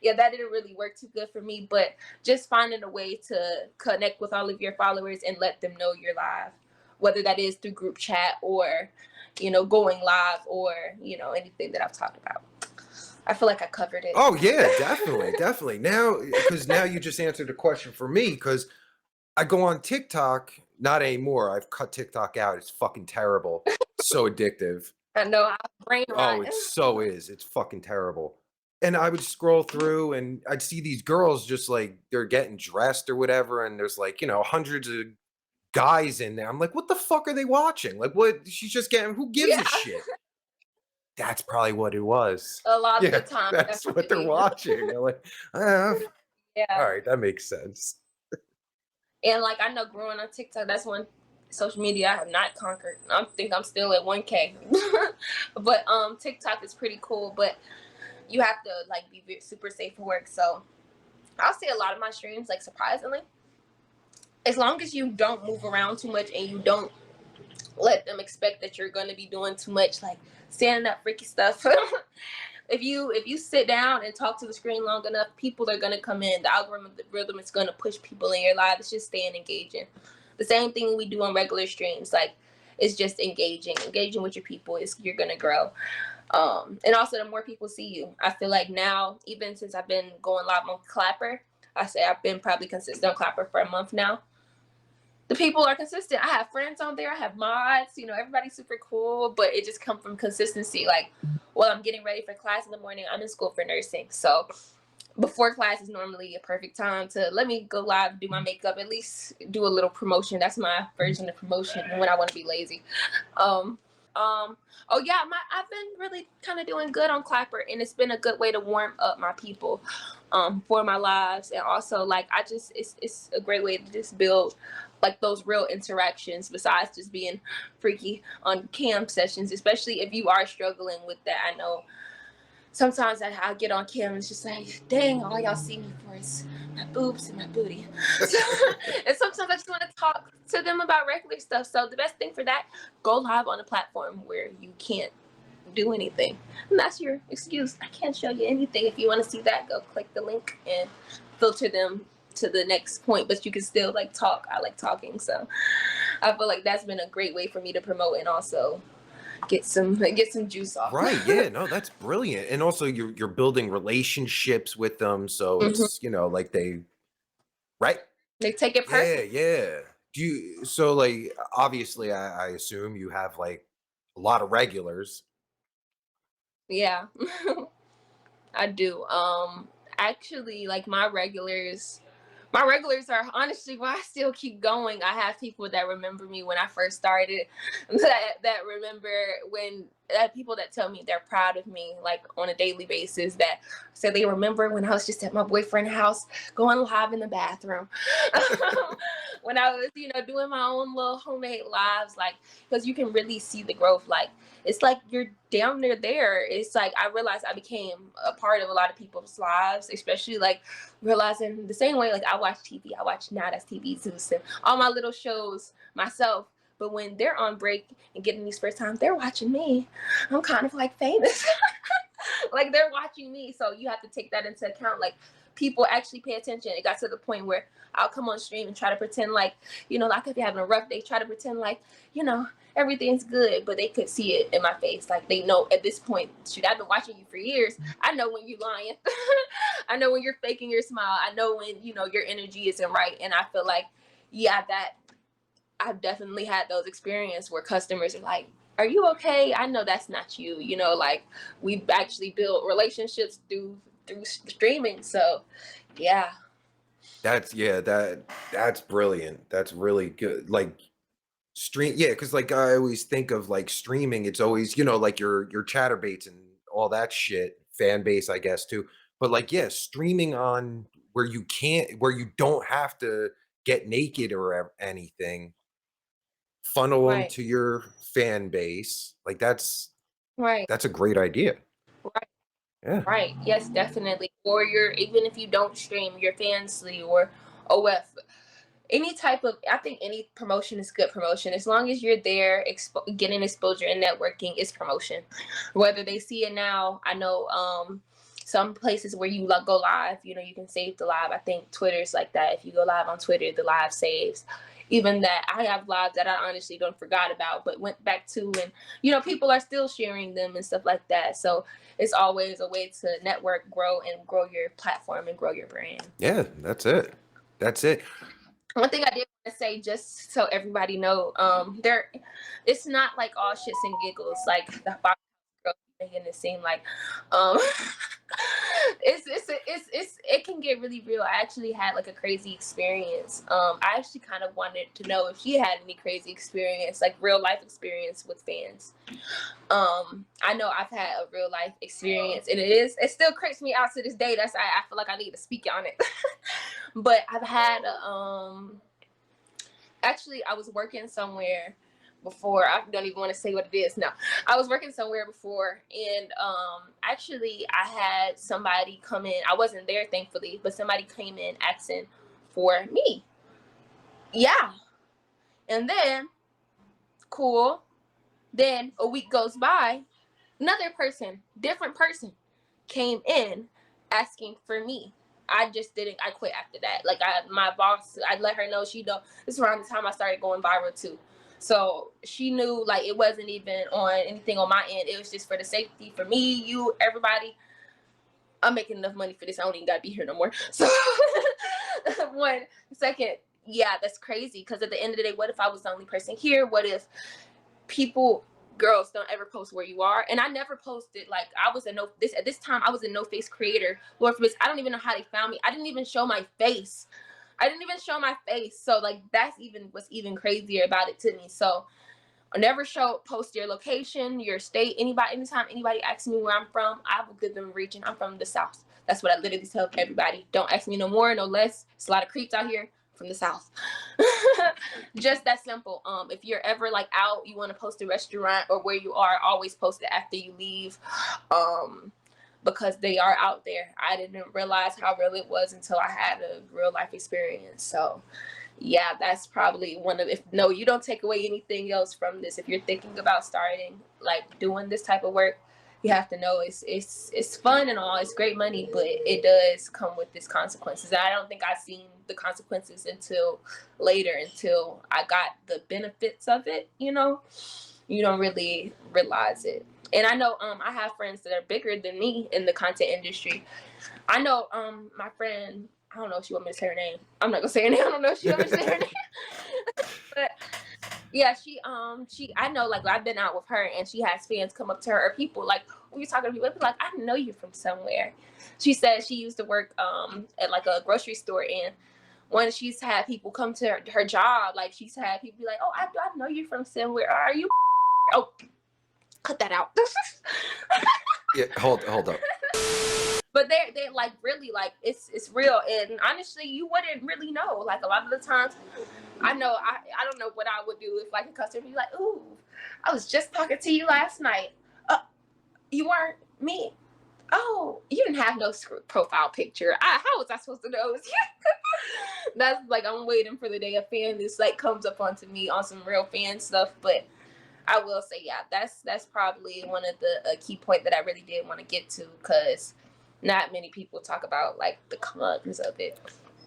Speaker 3: yeah, that didn't really work too good for me, but just finding a way to connect with all of your followers and let them know you're live, whether that is through group chat or, you know, going live or, you know, anything that I've talked about. I feel like I covered it.
Speaker 2: Oh yeah, definitely. Now, because now you just answered a question for me, because I go on TikTok, not anymore. I've cut TikTok out. It's fucking terrible. So addictive.
Speaker 3: I know, I brain rot.
Speaker 2: Oh, it's fucking terrible. And I would scroll through and I'd see these girls just like they're getting dressed or whatever, and there's like, you know, hundreds of guys in there. I'm like, what the fuck are they watching? Like, what? She's just getting, who gives a shit? That's probably what it was.
Speaker 3: A lot of the time.
Speaker 2: That's what they're watching. They're like,
Speaker 3: yeah.
Speaker 2: All right, that makes sense.
Speaker 3: And like I know growing on TikTok, that's one social media I have not conquered. I think I'm still at 1K. But TikTok is pretty cool, but you have to like be super safe for work. So I'll say a lot of my streams, like surprisingly, as long as you don't move around too much and you don't let them expect that you're going to be doing too much, like standing up freaky stuff. If you sit down and talk to the screen long enough, people are going to come in. The algorithm is going to push people in your life. It's just staying engaging. The same thing we do on regular streams. Like, it's just engaging with your people. You're going to grow. And also, the more people see you, I feel like now, even since I've been going live on Clapper, I say I've been probably consistent on Clapper for a month now. The people are consistent. I have friends on there. I have mods. You know, everybody's super cool, but it just comes from consistency. Like, well, I'm getting ready for class in the morning. I'm in school for nursing. So before class is normally a perfect time to let me go live, do my makeup, at least do a little promotion. That's my version of promotion when I want to be lazy. Oh yeah, I've been really kind of doing good on Clapper, and it's been a good way to warm up my people for my lives. And also, like, it's a great way to just build like those real interactions besides just being freaky on cam sessions, especially if you are struggling with that. I know sometimes I get on cam and it's just like, dang, all y'all see me for is my boobs and my booty. And sometimes I just want to talk to them about regular stuff. So the best thing for that, go live on a platform where you can't do anything. And that's your excuse. I can't show you anything. If you want to see that, go click the link and filter them to the next point, but you can still like talk. I like talking, so I feel like that's been a great way for me to promote and also get some juice off.
Speaker 2: Right, yeah, no, that's brilliant. And also you're building relationships with them, so it's, you know, like they
Speaker 3: take it personal.
Speaker 2: Yeah, Do you so like obviously I assume you have like a lot of regulars.
Speaker 3: Yeah. I do. Actually, like my regulars are honestly why I still keep going. I have people that remember me when I first started, that remember when that people that tell me they're proud of me like on a daily basis, that say they remember when I was just at my boyfriend's house going live in the bathroom. When I was, doing my own little homemade lives, like, because you can really see the growth. Like, it's like you're down there. It's like I realized I became a part of a lot of people's lives, especially like realizing the same way like I watch TV. I watch Now That's TV Zeus and all my little shows myself. But when they're on break and getting these first time, they're watching me. I'm kind of like famous. Like they're watching me. So you have to take that into account. Like people actually pay attention. It got to the point where I'll come on stream and try to pretend like, I could be having a rough day, try to pretend like, everything's good, but they could see it in my face. Like they know at this point, shoot, I've been watching you for years. I know when you're lying. I know when you're faking your smile. I know when, your energy isn't right. And I feel like, yeah, that I've definitely had those experiences where customers are like, are you okay? I know that's not you. Like we've actually built relationships through streaming. So yeah.
Speaker 2: That's brilliant. That's really good. Like yeah, because like I always think of like streaming, it's always, like your chatterbaits and all that shit, fan base, I guess too. But like, yeah, streaming on where you don't have to get naked or anything, funnel them
Speaker 3: Right.
Speaker 2: to your fan base. Like
Speaker 3: Right.
Speaker 2: that's a great idea.
Speaker 3: Right.
Speaker 2: Yeah.
Speaker 3: Right. Yes, definitely. Or even if you don't stream, your Fansly or OF, any type of, I think any promotion is good promotion. As long as you're there, getting exposure and networking is promotion. Whether they see it now, I know some places where you go live, you can save the live. I think Twitter's like that. If you go live on Twitter, the live saves. Even that, I have lives that I honestly don't forgot about, but went back to, and people are still sharing them and stuff like that. So it's always a way to network, grow, and grow your platform and grow your brand.
Speaker 2: Yeah, that's it. That's it.
Speaker 3: One thing I did want to say, just so everybody know, it's not like all shits and giggles, like the Fox girl making it seem like, it can get really real. I actually had like a crazy experience. I actually kind of wanted to know if she had any crazy experience, like real life experience with fans. I know I've had a real life experience, and it still creeps me out to this day. That's I feel like I need to speak on it. But I've had actually I was working somewhere before. I don't even want to say what it is now. I was working somewhere before, and actually I had somebody come in. I wasn't there, thankfully, but somebody came in asking for me. Yeah. And then cool. Then a week goes by, another person, different person, came in asking for me. I quit after that. Like my boss, I let her know this is around the time I started going viral too. So she knew like it wasn't even on anything on my end. It was just for the safety for me, you, everybody. I'm making enough money for this. I don't even gotta be here no more. So 1 second, yeah, that's crazy. Because at the end of the day, what if I was the only person here? What if girls don't ever post where you are? And I never posted. Like I was at this time I was a no face creator. Lord forbid, I don't even know how they found me. I didn't even show my face. So like that's what's even crazier about it to me. So I never post your location, your state. Anytime anybody asks me where I'm from, I will give them a region. I'm from the South. That's what I literally tell everybody. Don't ask me no more, no less. It's a lot of creeps out here from the South. Just that simple. If you're ever like out, you want to post a restaurant or where you are, always post it after you leave. Because they are out there. I didn't realize how real it was until I had a real life experience. So yeah, that's probably you don't take away anything else from this. If you're thinking about starting, like doing this type of work, you have to know it's fun and all, it's great money, but it does come with its consequences. And I don't think I've seen the consequences until later, until I got the benefits of it, you don't really realize it. And I know I have friends that are bigger than me in the content industry. I know my friend, I don't know if she want me to say her name. I'm not gonna say her name. I don't know if she want me to say her name. Yeah, I know, like, I've been out with her and she has fans come up to her, or people, like, we were talking to people, be like, I know you from somewhere. She said she used to work at like a grocery store, and when she's had people come to her job, like, she's had people be like, oh, I know you from somewhere. Are you? Oh, cut that out.
Speaker 2: Yeah, hold up.
Speaker 3: But they're like, really, like, it's real, and honestly, you wouldn't really know. Like, a lot of the times, I know I don't know what I would do if, like, a customer be like, ooh, I was just talking to you last night. You weren't me. Oh, you didn't have no profile picture. How was I supposed to know? That's like, I'm waiting for the day a fan this, like, comes up onto me on some real fan stuff. But I will say, yeah, that's probably one of the key point that I really did want to get to, because not many people talk about, like, the cons of it.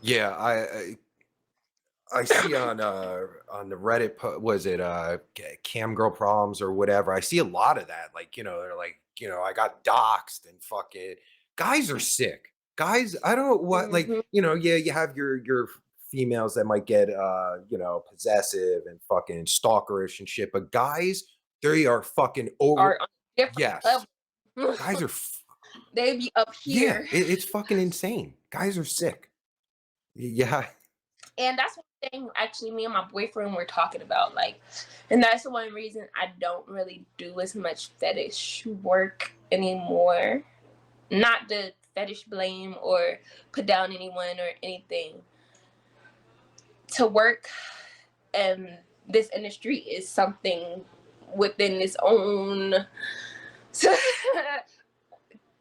Speaker 2: Yeah, I see on the Reddit, was it cam girl problems or whatever? I see a lot of that. Like, they're like, I got doxxed, and fucking guys are sick. Guys, I don't know what, like,
Speaker 3: Mhm.
Speaker 2: yeah, you have your females that might get possessive and fucking stalkerish and shit, but guys, they are fucking over.
Speaker 3: Are on a different
Speaker 2: Yes,
Speaker 3: level.
Speaker 2: guys are
Speaker 3: They be up
Speaker 2: yeah,
Speaker 3: here.
Speaker 2: it's fucking insane. Guys are sick. Yeah.
Speaker 3: And that's one thing, actually, me and my boyfriend were talking about, like, and that's the one reason I don't really do as much fetish work anymore. Not to fetish blame or put down anyone or anything. To work in this industry is something within its own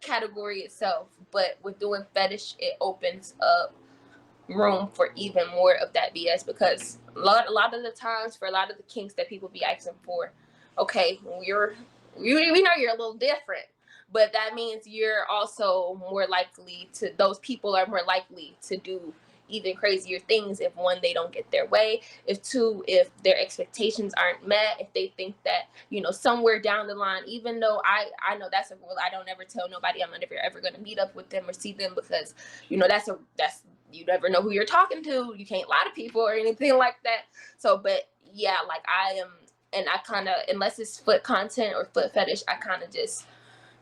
Speaker 3: category itself. But with doing fetish, it opens up room for even more of that BS, because a lot of the times, for a lot of the kinks that people be asking for, okay, we know you're a little different, but that means you're also more likely to, those people are more likely to do even crazier things if, one, they don't get their way, if, two, if their expectations aren't met, if they think that, somewhere down the line, even though I know that's a rule, I don't ever tell nobody I'm never ever going to meet up with them or see them, because that's you never know who you're talking to. You can't lie to people or anything like that. So, but yeah, like, I am, and I kind of, unless it's foot content or foot fetish, I kind of just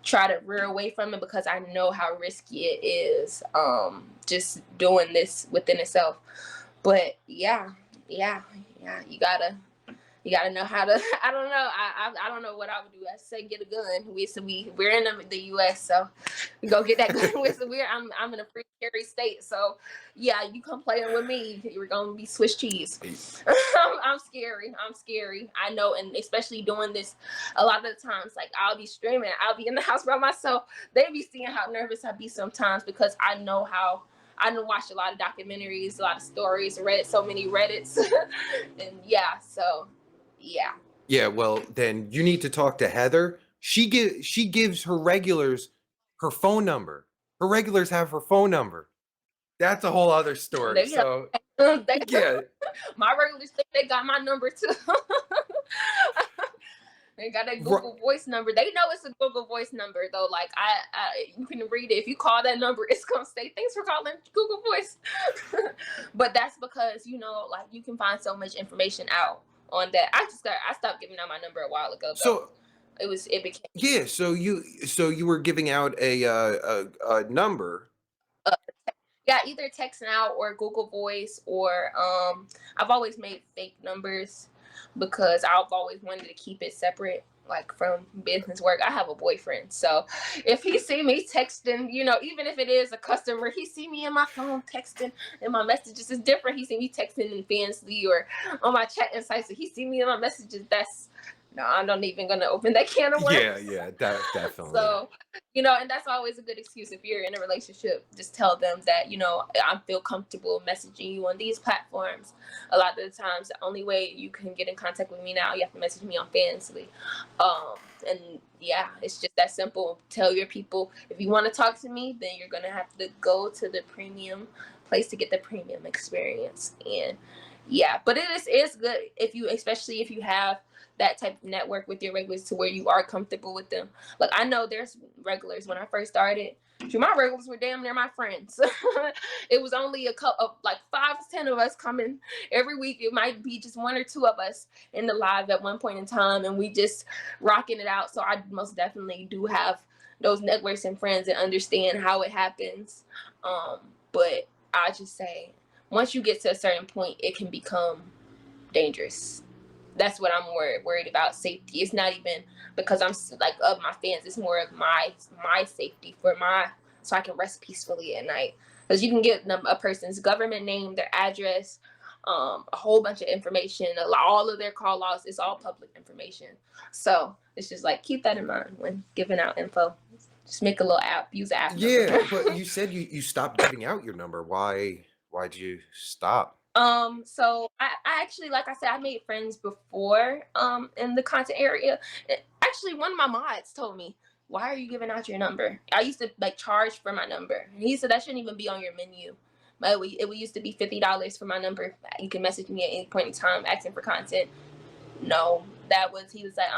Speaker 3: try to rear away from it, because I know how risky it is, just doing this within itself. But yeah, you gotta know how to. I don't know. I don't know what I would do. I say get a gun. We're in the U.S., so we go get that gun. I'm in a free carry state, so yeah, you come playing with me, you're gonna be Swiss cheese. I'm scary. I know, and especially doing this, a lot of the times, like, I'll be streaming, I'll be in the house by myself. They be seeing how nervous I be sometimes, because I know how. I done watched a lot of documentaries, a lot of stories, read so many Reddits, and yeah, so. Yeah.
Speaker 2: Yeah, well, then you need to talk to Heather. She gives her regulars her phone number. Her regulars have her phone number. That's a whole other story. So yeah,
Speaker 3: My regulars think they got my number too. They got that Google Voice number. They know it's a Google Voice number though. Like, you can read it. If you call that number, it's gonna say, "Thanks for calling Google Voice." But that's because, like, you can find so much information out on that. I stopped giving out my number a while ago though.
Speaker 2: So
Speaker 3: it became
Speaker 2: yeah, so you were giving out a number.
Speaker 3: yeah, either text now or Google Voice, or I've always made fake numbers, because I've always wanted to keep it separate, like, from business work. I have a boyfriend, so if he see me texting, even if it is a customer, he see me in my phone texting, and my messages is different. He see me texting in Fansly or on my chatting sites, so he see me in my messages. No, I'm not even gonna open that can of worms.
Speaker 2: Yeah, definitely.
Speaker 3: So, and that's always a good excuse. If you're in a relationship, just tell them that, I feel comfortable messaging you on these platforms. A lot of the times, the only way you can get in contact with me now, you have to message me on Fansly. And yeah, it's just that simple. Tell your people, if you want to talk to me, then you're gonna have to go to the premium place to get the premium experience. And yeah, but it's good especially if you have that type of network with your regulars, to where you are comfortable with them. Like, I know there's regulars when I first started. My regulars were damn near my friends. It was only a couple of like 5 to 10 of us coming every week. It might be just 1 or 2 of us in the live at one point in time, and we just rocking it out. So I most definitely do have those networks and friends and understand how it happens. But I just say, once you get to a certain point, it can become dangerous. That's what I'm worried about. Safety. It's not even because I'm like of my fans. It's more of my safety so I can rest peacefully at night. Because you can get a person's government name, their address, a whole bunch of information, all of their call logs. It's all public information. So it's just like, keep that in mind when giving out info. Just make a little app, use an app.
Speaker 2: Yeah, but you said you stopped giving out your number. Why'd you stop?
Speaker 3: So I actually, like I said, I made friends before in the content area. Actually, one of my mods told me, why are you giving out your number? I used to like charge for my number. And he said that shouldn't even be on your menu. But it used to be $50 for my number. You can message me at any point in time asking for content. No, he was like,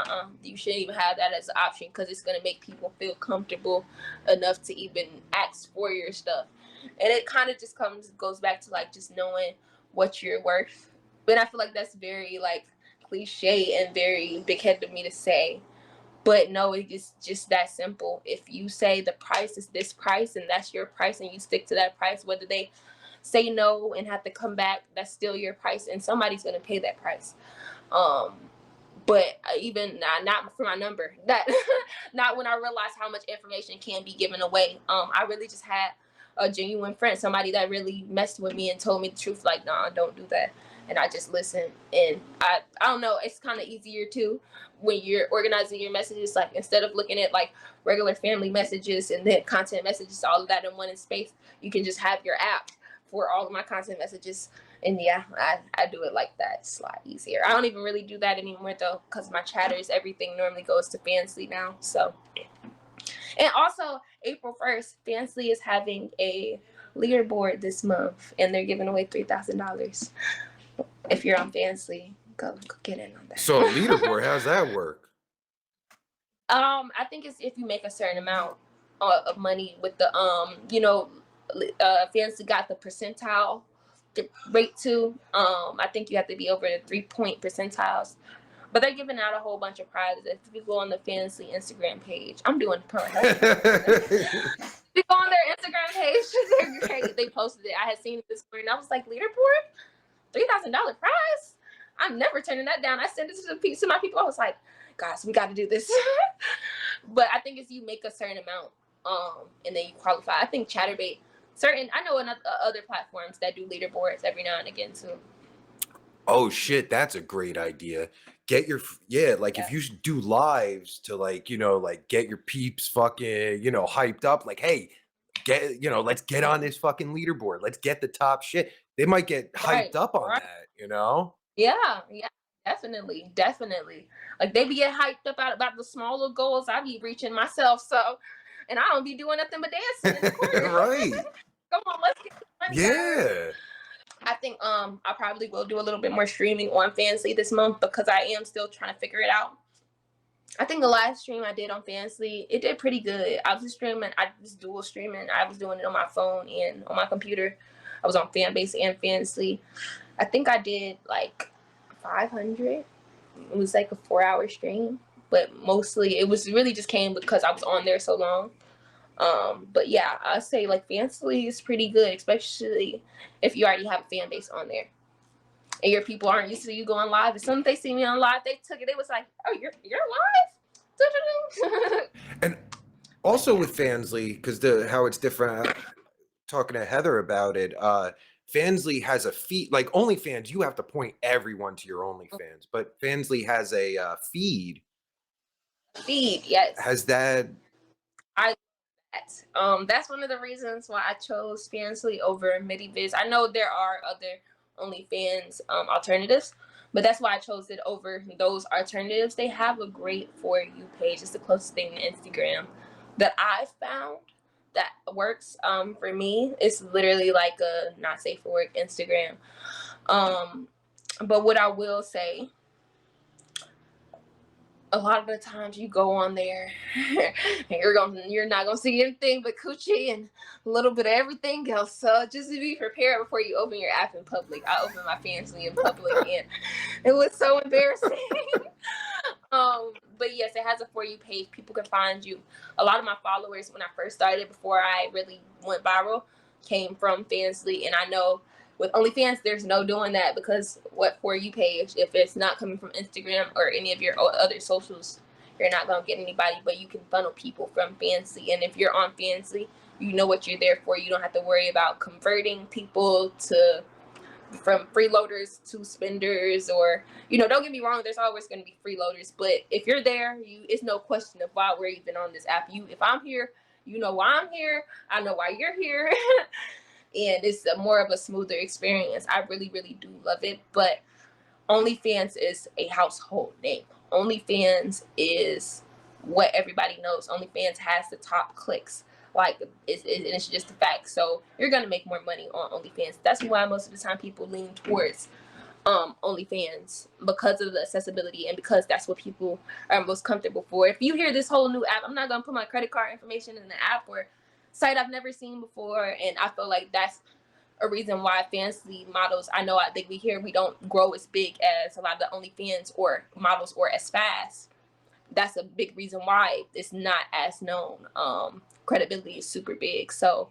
Speaker 3: you shouldn't even have that as an option because it's going to make people feel comfortable enough to even ask for your stuff. And it kind of just goes back to like just knowing what you're worth. But I feel like that's very like cliche and very big-headed of me to say. But no, it's just that simple. If you say the price is this price and that's your price and you stick to that price, whether they say no and have to come back, that's still your price and somebody's going to pay that price. But even not for my number, that not when I realized how much information can be given away. I really just had a genuine friend, somebody that really messed with me and told me the truth, like, nah, don't do that. And I just listened. And I don't know, it's kind of easier too when you're organizing your messages, like instead of looking at like regular family messages and then content messages, all of that in one space, you can just have your app for all of my content messages. And yeah, I do it like that. It's a lot easier. I don't even really do that anymore though, because my chatters, everything normally goes to Fansly now. So, and also April 1st, Fansly is having a leaderboard this month, and they're giving away $3,000. If you're on Fansly, go get in on that.
Speaker 2: So a leaderboard, how's that work?
Speaker 3: I think it's if you make a certain amount of money with the Fansly got the percentile rate too. I think you have to be over the 3-point percentiles. But they're giving out a whole bunch of prizes. If you go on the Fansly Instagram page, I'm doing pro health. If you go on their Instagram page, they're great. They posted it. I had seen it this morning. I was like, leaderboard? $3,000 prize? I'm never turning that down. I sent it to my people. I was like, guys, we got to do this. But I think it's you make a certain amount, and then you qualify. I think Chatterbait, I know other platforms that do leaderboards every now and again too.
Speaker 2: Oh shit, that's a great idea. If you do lives to like get your peeps fucking hyped up, like, hey, let's get on this fucking leaderboard, let's get the top shit. They might get hyped up on that.
Speaker 3: Yeah, definitely. Like they be get hyped up about the smaller goals I be reaching myself. So, and I don't be doing nothing but dancing in the corner.
Speaker 2: Right.
Speaker 3: Come on, let's get the money.
Speaker 2: Yeah.
Speaker 3: I think I probably will do a little bit more streaming on Fansly this month because I am still trying to figure it out. I think the last stream I did on Fansly, it did pretty good. I was dual streaming. I was doing it on my phone and on my computer. I was on Fanbase and Fansly. I think I did like 500. It was like a 4-hour stream, but mostly it was really just came because I was on there so long. But yeah, I say like Fansly is pretty good, especially if you already have a fan base on there and your people aren't used to you going live. As soon as they see me on live, they took it. It was like, oh, you're live.
Speaker 2: And also with Fansly, because how it's different. Talking to Heather about it, Fansly has a feed. Like OnlyFans, you have to point everyone to your OnlyFans, but Fansly has a feed.
Speaker 3: Feed, yes.
Speaker 2: Has that?
Speaker 3: That's one of the reasons why I chose Fansly over MIDIViz. I know there are other OnlyFans alternatives, but that's why I chose it over those alternatives. They have a great For You page. It's the closest thing to Instagram that I've found that works for me. It's literally like a not safe for work Instagram. But what I will say, a lot of the times you go on there and you're not gonna see anything but coochie and a little bit of everything else. So just to be prepared before you open your app in public. I opened my Fansly in public and it was so embarrassing. But yes, it has a For You page. People can find you. A lot of my followers when I first started, before I really went viral, came from Fansly, and I know with OnlyFans, there's no doing that because what For You page, if it's not coming from Instagram or any of your other socials, you're not gonna get anybody. But you can funnel people from Fansly, and if you're on Fansly, you know what you're there for. You don't have to worry about converting people to from freeloaders to spenders, or don't get me wrong, there's always going to be freeloaders, but if you're there, it's no question of why we're even on this app. If I'm here, you know why I'm here, I know why you're here. And it's more of a smoother experience. I really, really do love it. But OnlyFans is a household name. OnlyFans is what everybody knows. OnlyFans has the top clicks. Like, it's just a fact. So you're gonna make more money on OnlyFans. That's why most of the time people lean towards OnlyFans, because of the accessibility and because that's what people are most comfortable for. If you hear this whole new app, I'm not gonna put my credit card information in the app or site I've never seen before, and I feel like that's a reason why Fansly models, I think we don't grow as big as a lot of the OnlyFans or models or as fast. That's a big reason why it's not as known. Credibility is super big. So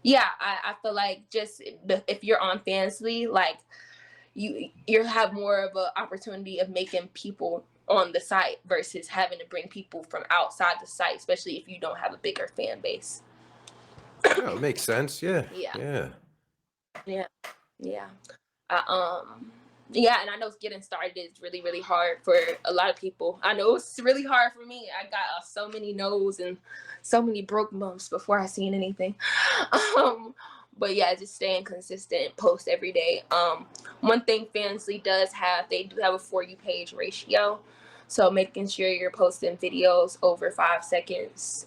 Speaker 3: yeah, I feel like just if you're on Fansly, like you have more of an opportunity of making people on the site versus having to bring people from outside the site, especially if you don't have a bigger fan base.
Speaker 2: Yeah, it makes sense. Yeah.
Speaker 3: Yeah. Yeah. Yeah, and I know getting started is really, really hard for a lot of people. I know it's really hard for me. I got so many no's and so many broke months before I seen anything. But yeah, just staying consistent, post every day. One thing Fansly does have, they do have a For You page ratio. So making sure you're posting videos over 5 seconds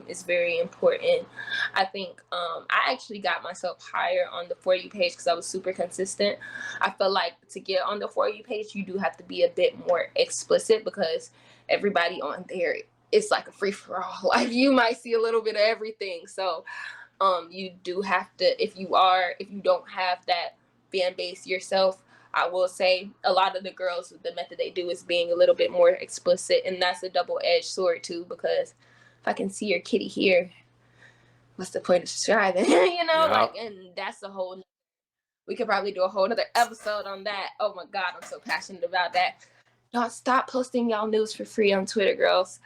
Speaker 3: is very important. I think I actually got myself higher on the For You page because I was super consistent. I feel like to get on the For You page, you do have to be a bit more explicit because everybody on there, it's like a free for all. Like you might see a little bit of everything. So you do have to, if you don't have that fan base yourself, I will say a lot of the girls, the method they do is being a little bit more explicit, and that's a double-edged sword too, because if I can see your kitty here, what's the point of subscribing?
Speaker 2: Yeah.
Speaker 3: And that's we could probably do a whole other episode on that. Oh my God, I'm so passionate about that. Don't stop posting y'all news for free on Twitter, girls.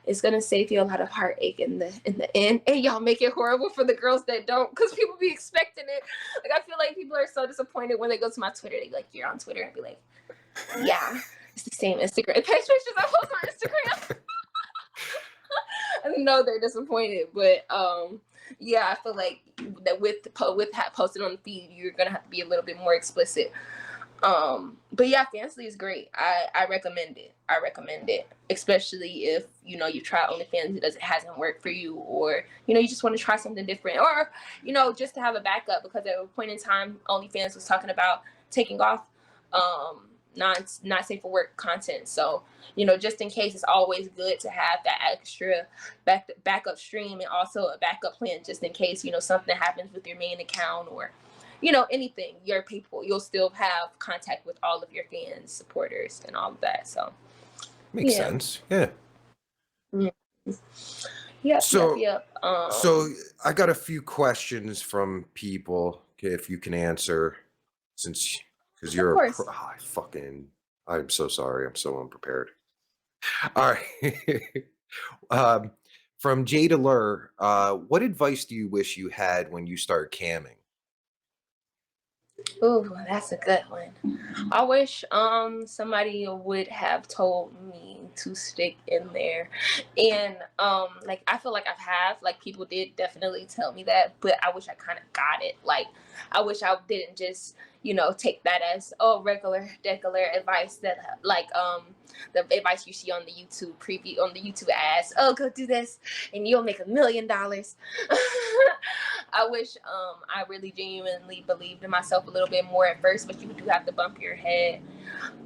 Speaker 3: It's gonna save you a lot of heartache in the end, and y'all make it horrible for the girls that don't, because people be expecting it. Like I feel like people are so disappointed when they go to my Twitter. They be like, "You're on Twitter," and be like, "Yeah, it's the same Instagram pictures I post on Instagram." I know they're disappointed, but yeah, I feel like that with posted on the feed, you're gonna have to be a little bit more explicit. But yeah, Fansly is great. I recommend it, especially if you try OnlyFans, it hasn't worked for you, or you just want to try something different, or just to have a backup, because at a point in time OnlyFans was talking about taking off not safe for work content. So just in case, it's always good to have that extra backup stream, and also a backup plan just in case something happens with your main account, or anything, your people, you'll still have contact with all of your fans, supporters, and all of that. So
Speaker 2: Makes sense. Yeah.
Speaker 3: Yep.
Speaker 2: So I got a few questions from people, okay, if you can answer, because you're
Speaker 3: Of course.
Speaker 2: I'm so sorry. I'm so unprepared. All right. From Jada Lur, what advice do you wish you had when you start camming?
Speaker 3: Oh, that's a good one. I wish somebody would have told me to stick in there, and like I feel like like people did definitely tell me that, but I wish I kind of got it. Like I wish I didn't just take that as regular advice that like the advice you see on the YouTube preview, on the YouTube ads. Oh, go do this and you'll make $1 million. I wish I really genuinely believed in myself a little bit more at first, but you do have to bump your head.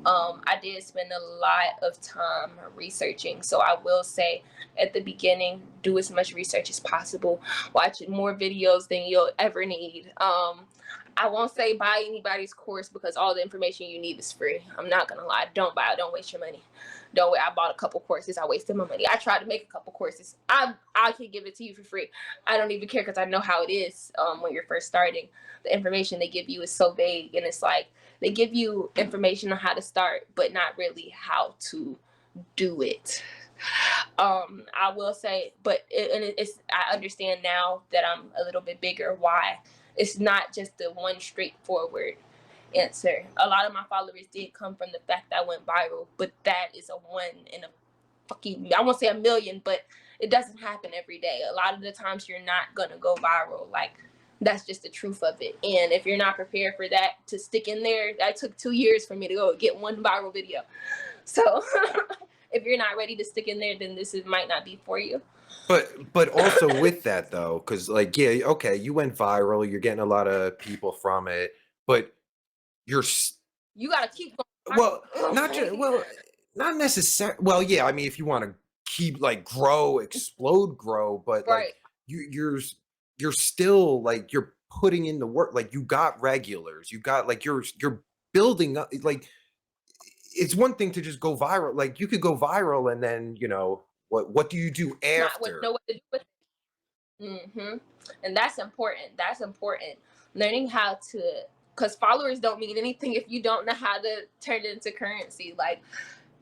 Speaker 3: I did spend a lot of time researching, so I will say at the beginning, do as much research as possible. Watch more videos than you'll ever need. I won't say buy anybody's course because all the information you need is free. I'm not gonna lie. Don't buy it. Don't waste your money. Don't wait. I bought a couple courses. I wasted my money. I tried to make a couple courses. I can give it to you for free. I don't even care because I know how it is when you're first starting. The information they give you is so vague, and it's like they give you information on how to start, but not really how to do it. I will say, but I understand now that I'm a little bit bigger why. It's not just the one straightforward answer. A lot of my followers did come from the fact that I went viral, but that is a one in a fucking, I won't say a million, but it doesn't happen every day. A lot of the times you're not gonna go viral. Like, that's just the truth of it. And if you're not prepared for that, to stick in there, that took 2 years for me to go get one viral video. So if you're not ready to stick in there, then might not be for you.
Speaker 2: But also with that though, because like, yeah, okay, you went viral, you're getting a lot of people from it, but you
Speaker 3: gotta keep going.
Speaker 2: Well, not necessarily. Well, yeah, I mean, if you want to keep like grow, but
Speaker 3: Right.
Speaker 2: like you're still like you're putting in the work. Like you got regulars, you got like you're building up. Like it's one thing to just go viral. Like you could go viral and then what do you do after?
Speaker 3: Know what to do with it. And that's important. Learning how to, because followers don't mean anything if you don't know how to turn it into currency. Like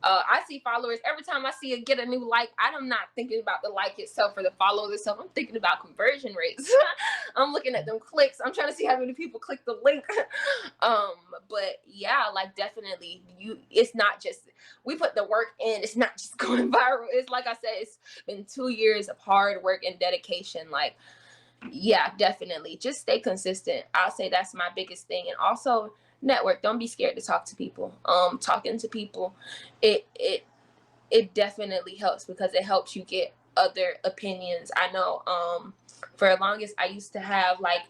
Speaker 3: I see followers every time I see get a new like. I'm not thinking about the like itself or the followers itself. I'm thinking about conversion rates. I'm looking at them clicks. I'm trying to see how many people click the link. But yeah, like definitely, it's not just we put the work in. It's not just going viral. It's like I said, it's been 2 years of hard work and dedication. Like, yeah, definitely, just stay consistent. I'll say that's my biggest thing, and also network. Don't be scared to talk to people. Talking to people, it definitely helps because it helps you get other opinions. I know for the longest I used to have like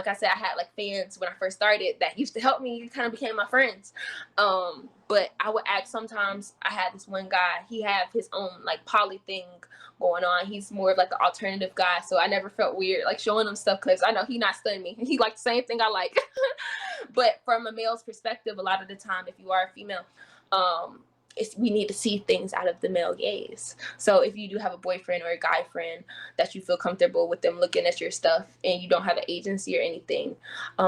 Speaker 3: I said, I had like fans when I first started that used to help me, kind of became my friends. But I would ask sometimes. I had this one guy, he had his own like poly thing going on. He's more of like an alternative guy, so I never felt weird like showing him stuff because I know he not studying me. He liked the same thing I like. But from a male's perspective, a lot of the time, if you are a female, we need to see things out of the male gaze. So if you do have a boyfriend or a guy friend that you feel comfortable with them looking at your stuff and you don't have an agency or anything,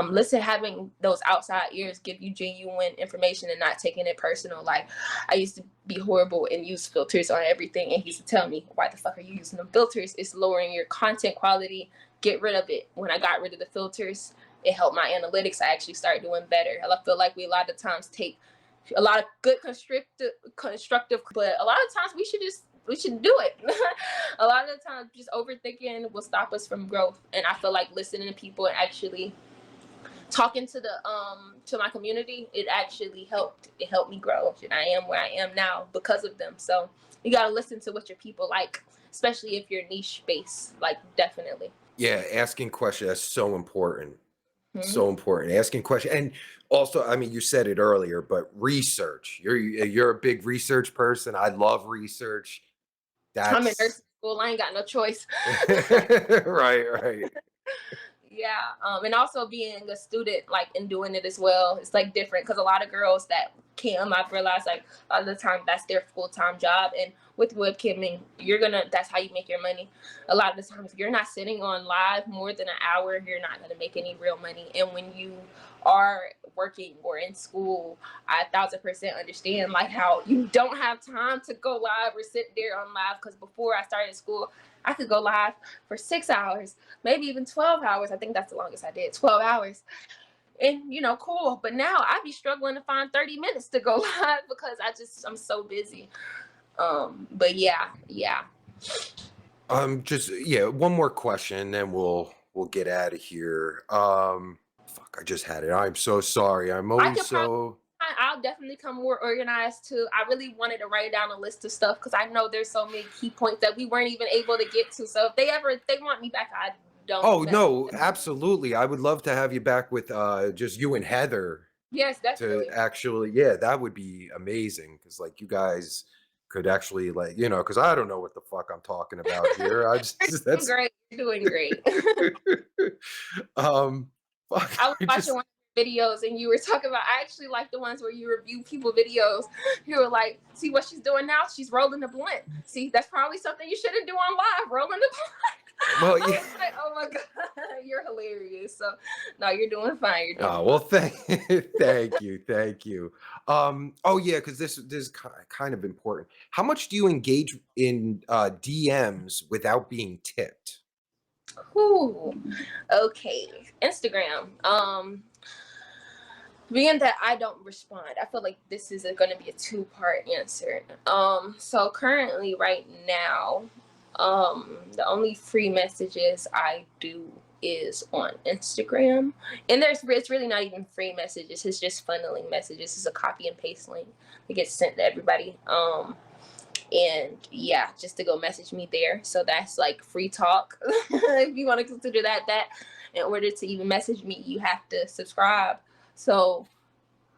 Speaker 3: listen, having those outside ears give you genuine information and not taking it personal. Like, I used to be horrible and use filters on everything, and he used to tell me, why the fuck are you using them filters? It's lowering your content quality. Get rid of it. When I got rid of the filters, it helped my analytics. I actually started doing better. I feel like we a lot of times take a lot of good constructive, but a lot of times we should do it. A lot of the times just overthinking will stop us from growth. And I feel like listening to people and actually talking to to my community, it actually helped. It helped me grow, and I am where I am now because of them. So you gotta listen to what your people like, especially if you're niche based. Like, definitely.
Speaker 2: Yeah, asking questions, that's so important. So important. Asking questions. And also, I mean, you said it earlier, but research. You're a big research person. I love research.
Speaker 3: I'm in nursing school. I ain't got no choice.
Speaker 2: Right.
Speaker 3: Yeah. And also being a student, like, and doing it as well, it's like different because a lot of girls that I've realized like a lot of the time that's their full-time job. And with webcamming, that's how you make your money. A lot of the times, if you're not sitting on live more than an hour, you're not gonna make any real money. And when you are working or in school, I 1000% understand like how you don't have time to go live or sit there on live. Because before I started school, I could go live for 6 hours, maybe even 12 hours. I think that's the longest I did, 12 hours. And cool. But now I'd be struggling to find 30 minutes to go live because I'm so busy. But yeah.
Speaker 2: One more question, then we'll get out of here. Fuck, I just had it. I'm so sorry. I'm always so.
Speaker 3: I'll definitely come more organized too. I really wanted to write down a list of stuff because I know there's so many key points that we weren't even able to get to. So if they want me back, I don't.
Speaker 2: Oh no, absolutely. I would love to have you back with just you and Heather
Speaker 3: Yes,
Speaker 2: to
Speaker 3: definitely.
Speaker 2: actually, yeah, that would be amazing because like you guys could actually like, you know, because I don't know what the fuck I'm talking about here. I just
Speaker 3: You're doing
Speaker 2: that's
Speaker 3: great. You're doing great.
Speaker 2: fuck,
Speaker 3: I was
Speaker 2: I
Speaker 3: watching
Speaker 2: just
Speaker 3: one of your videos and you were talking about, I actually like the ones where you review people videos. You were like, see what she's doing now? She's rolling the blunt. See, that's probably something you shouldn't do on live, rolling the blunt.
Speaker 2: well,
Speaker 3: I
Speaker 2: yeah.
Speaker 3: was like, oh my God, you're hilarious. So no, you're doing fine. You're doing
Speaker 2: Oh
Speaker 3: fine.
Speaker 2: well, thank you, thank you. Oh yeah, because this is kind of important. How much do you engage in DMs without being tipped?
Speaker 3: Ooh, okay. Instagram. Being that I don't respond, I feel like this is going to be a two-part answer. So currently, right now, the only free messages I do is on Instagram, and it's really not even free messages. It's just funneling messages. It's a copy and paste link that gets sent to everybody. And yeah, just to go message me there. So that's like free talk. If you want to consider that in order to even message me, you have to subscribe. So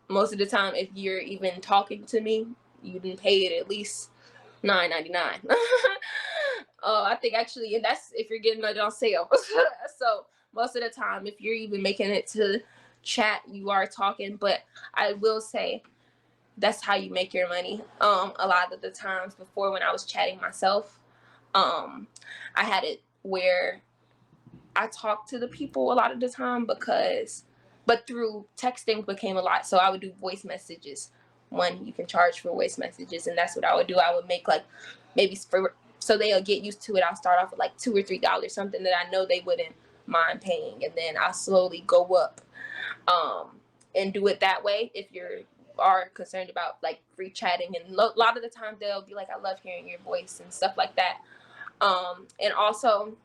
Speaker 3: most of the time, if you're even talking to me, you didn't pay it at least $9.99. I think actually, and that's if you're getting it on sale. So most of the time, if you're even making it to chat, you are talking. But I will say that's how you make your money. A lot of the times before when I was chatting myself, I had it where I talked to the people a lot of the time but through texting became a lot. So I would do voice messages. One, you can charge for voice messages, and that's what I would do. I would make like maybe so they'll get used to it. I'll start off with like $2 or $3, something that I know they wouldn't mind paying, and then I'll slowly go up and do it that way. If you're are concerned about like free chatting, and a lot of the time they'll be like, I love hearing your voice and stuff like that. And also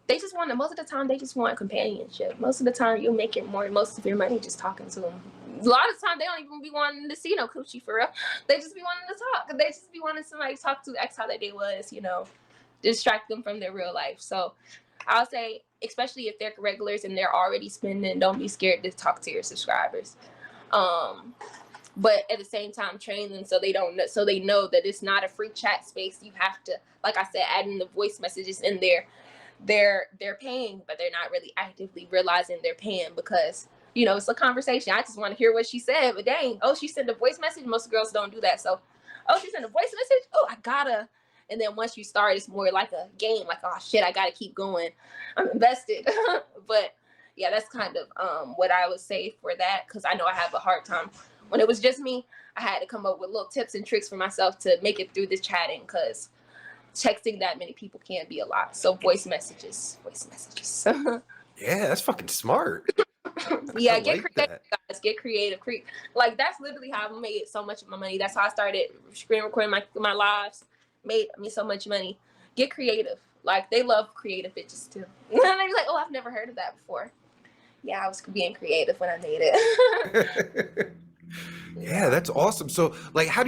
Speaker 3: they just want most of the time they just want companionship. Most of the time you'll make it most of your money just talking to them. A lot of the time they don't even be wanting to see no coochie for real. They just be wanting to talk. They just be wanting somebody to talk to, ask how their day was, distract them from their real life. So I'll say, especially if they're regulars and they're already spending, don't be scared to talk to your subscribers. But at the same time, train them so they know that it's not a free chat space. You have to, like I said, add in the voice messages in there. They're paying, but they're not really actively realizing they're paying because it's a conversation. I just want to hear what she said, but dang, oh, she sent a voice message. Most girls don't do that. So, oh, she sent a voice message. Oh, I gotta. And then once you start, it's more like a game. Like, oh shit, I gotta keep going. I'm invested. But yeah, that's kind of what I would say for that, because I know I have a hard time. When it was just me, I had to come up with little tips and tricks for myself to make it through this chatting, because texting that many people can be a lot. So voice messages.
Speaker 2: Yeah, that's fucking smart.
Speaker 3: Yeah,
Speaker 2: I
Speaker 3: get
Speaker 2: like
Speaker 3: creative,
Speaker 2: that.
Speaker 3: guys. Get creative. Like that's literally how I made so much of my money. That's how I started screen recording my lives. Made me so much money. Get creative. Like they love creative bitches too. And they're like, oh, I've never heard of that before. Yeah, I was being creative when I made it.
Speaker 2: Yeah, that's awesome. So, like, how, I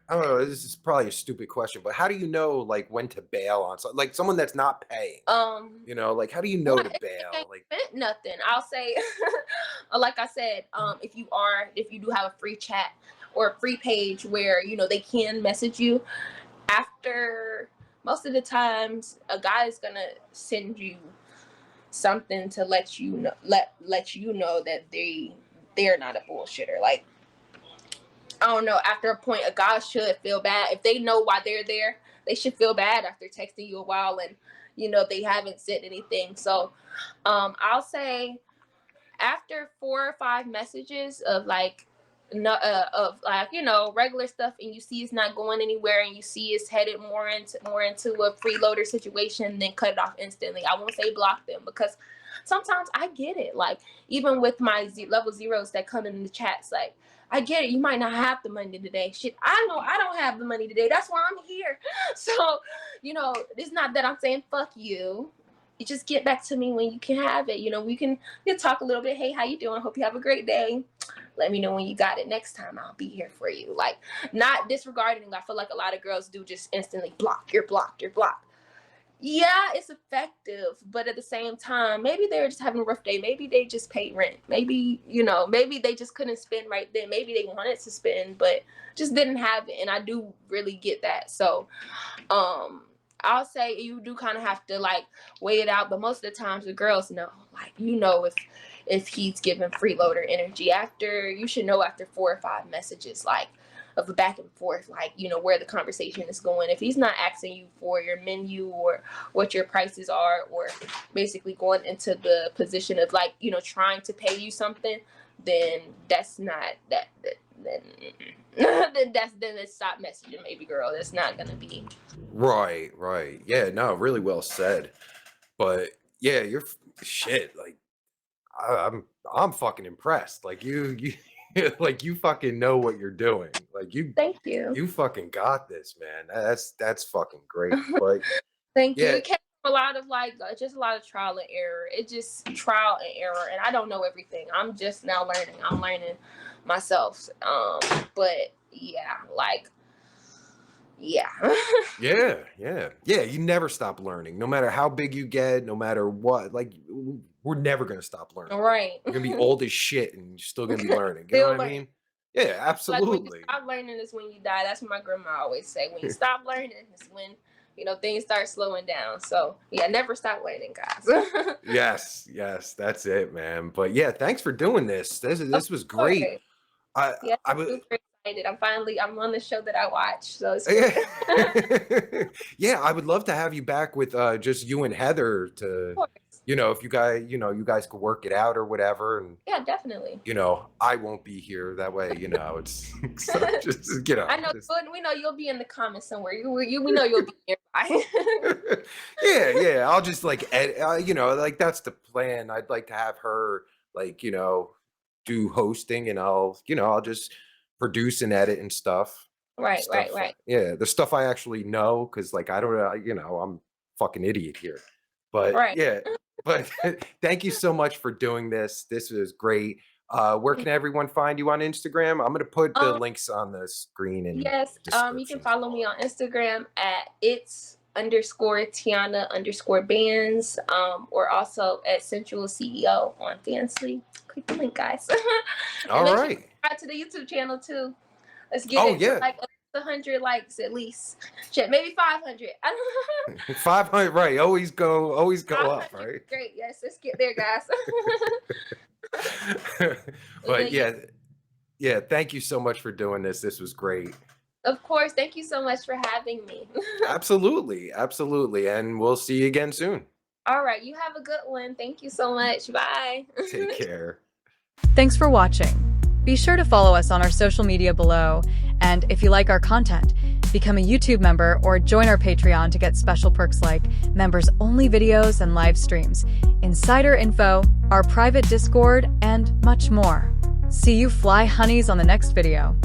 Speaker 2: don't know, this is probably a stupid question, but how do you know, like, when to bail on something? Like, someone that's not paying, like, how do you know
Speaker 3: Well,
Speaker 2: to
Speaker 3: if
Speaker 2: bail?
Speaker 3: it ain't
Speaker 2: Like,
Speaker 3: meant nothing, I'll say, like I said, if you do have a free chat or a free page where they can message you after, most of the times a guy is gonna send you something to let you know that they're not a bullshitter. Like, I don't know, after a point a guy should feel bad if they know why they're there. They should feel bad after texting you a while and they haven't said anything. So I'll say after 4 or 5 messages of like regular stuff, and you see it's not going anywhere, and you see it's headed more into a freeloader situation, then cut it off instantly. I won't say block them, because sometimes I get it. Like, even with my level zeros that come in the chats, like, I get it. You might not have the money today. Shit, I know I don't have the money today. That's why I'm here. So, it's not that I'm saying fuck you. you just get back to me when you can have it. You know, we can talk a little bit. Hey, how you doing? Hope you have a great day. Let me know when you got it. Next time I'll be here for you. Like, not disregarding. I feel like a lot of girls do just instantly block. You're blocked. You're blocked. Yeah, it's effective, but at the same time, maybe they're just having a rough day. Maybe they just paid rent. Maybe, you know, maybe they just couldn't spend right then. Maybe they wanted to spend, but just didn't have it. And I do really get that. So, I'll say you do kind of have to like weigh it out, but most of the times the girls know, like, you know, if he's giving freeloader energy after, you should know after 4 or 5 messages, like, of the back and forth, like, you know, where the conversation is going. If he's not asking you for your menu or what your prices are, or basically going into the position of like, you know, trying to pay you something, then that's not that then let's stop messaging, baby girl. That's not gonna be
Speaker 2: Right, right. Yeah, no, really well said. But yeah, you're shit. Like I'm fucking impressed. Like you like you fucking know what you're doing. Like
Speaker 3: Thank you.
Speaker 2: you fucking got this, man. That's fucking great. But
Speaker 3: Thank you.
Speaker 2: yeah,
Speaker 3: It came from a lot of like just a lot of trial and error. It just trial and error, and I don't know everything. I'm just now learning. I'm learning myself. But yeah, like yeah.
Speaker 2: yeah. You never stop learning, no matter how big you get, no matter what. Like we're never gonna stop learning.
Speaker 3: Right.
Speaker 2: You're gonna be old as shit, and you're still gonna be learning. You know
Speaker 3: Still
Speaker 2: what I
Speaker 3: learning.
Speaker 2: mean? Yeah,
Speaker 3: Like when
Speaker 2: absolutely.
Speaker 3: you stop learning is when you die. That's what my grandma always say. When you stop learning is when, you know, things start slowing down. So yeah, never stop learning, guys.
Speaker 2: Yes, that's it, man. But yeah, thanks for doing this. This was great.
Speaker 3: Okay.
Speaker 2: I
Speaker 3: Yeah,
Speaker 2: I
Speaker 3: I'm
Speaker 2: was
Speaker 3: super excited. I'm on the show that I watch, so it's
Speaker 2: yeah.
Speaker 3: good.
Speaker 2: Yeah, I would love to have you back with just you and Heather to,
Speaker 3: Of course.
Speaker 2: you know, if you guys could work it out or whatever. And
Speaker 3: Yeah, definitely.
Speaker 2: you know, I won't be here that way, you know, it's so just you know,
Speaker 3: I know,
Speaker 2: just
Speaker 3: but we know you'll be in the comments somewhere. We know you'll be nearby.
Speaker 2: yeah, I'll just like you know, like that's the plan. I'd like to have her like, you know, do hosting, and I'll just produce and edit and stuff.
Speaker 3: Right.
Speaker 2: Yeah, the stuff I actually know, because like I don't know, you know, I'm fucking idiot here. But
Speaker 3: Right.
Speaker 2: yeah, but thank you so much for doing this. This was great. Where can everyone find you on Instagram? I'm gonna put the links on the screen and
Speaker 3: Yes. You can follow me on Instagram at its_Tiana_bands. Or also at Sensual CEO on Fansly. Click the link, guys.
Speaker 2: All
Speaker 3: And
Speaker 2: right.
Speaker 3: subscribe to the YouTube channel too. Let's get
Speaker 2: Oh
Speaker 3: it
Speaker 2: yeah.
Speaker 3: to like 100 likes at least. Shit, maybe 500.
Speaker 2: 500, right? Always go up,
Speaker 3: 500.
Speaker 2: right?
Speaker 3: Great. Yes, let's get there, guys.
Speaker 2: But yeah, thank you so much for doing this. This was great.
Speaker 3: Of course. Thank you so much for having me.
Speaker 2: Absolutely. And we'll see you again soon.
Speaker 3: All right. You have a good one. Thank you so much. Bye.
Speaker 2: Take care.
Speaker 4: Thanks for watching. Be sure to follow us on our social media below, and if you like our content, become a YouTube member or join our Patreon to get special perks like members-only videos and live streams, insider info, our private Discord, and much more. See you fly honeys on the next video.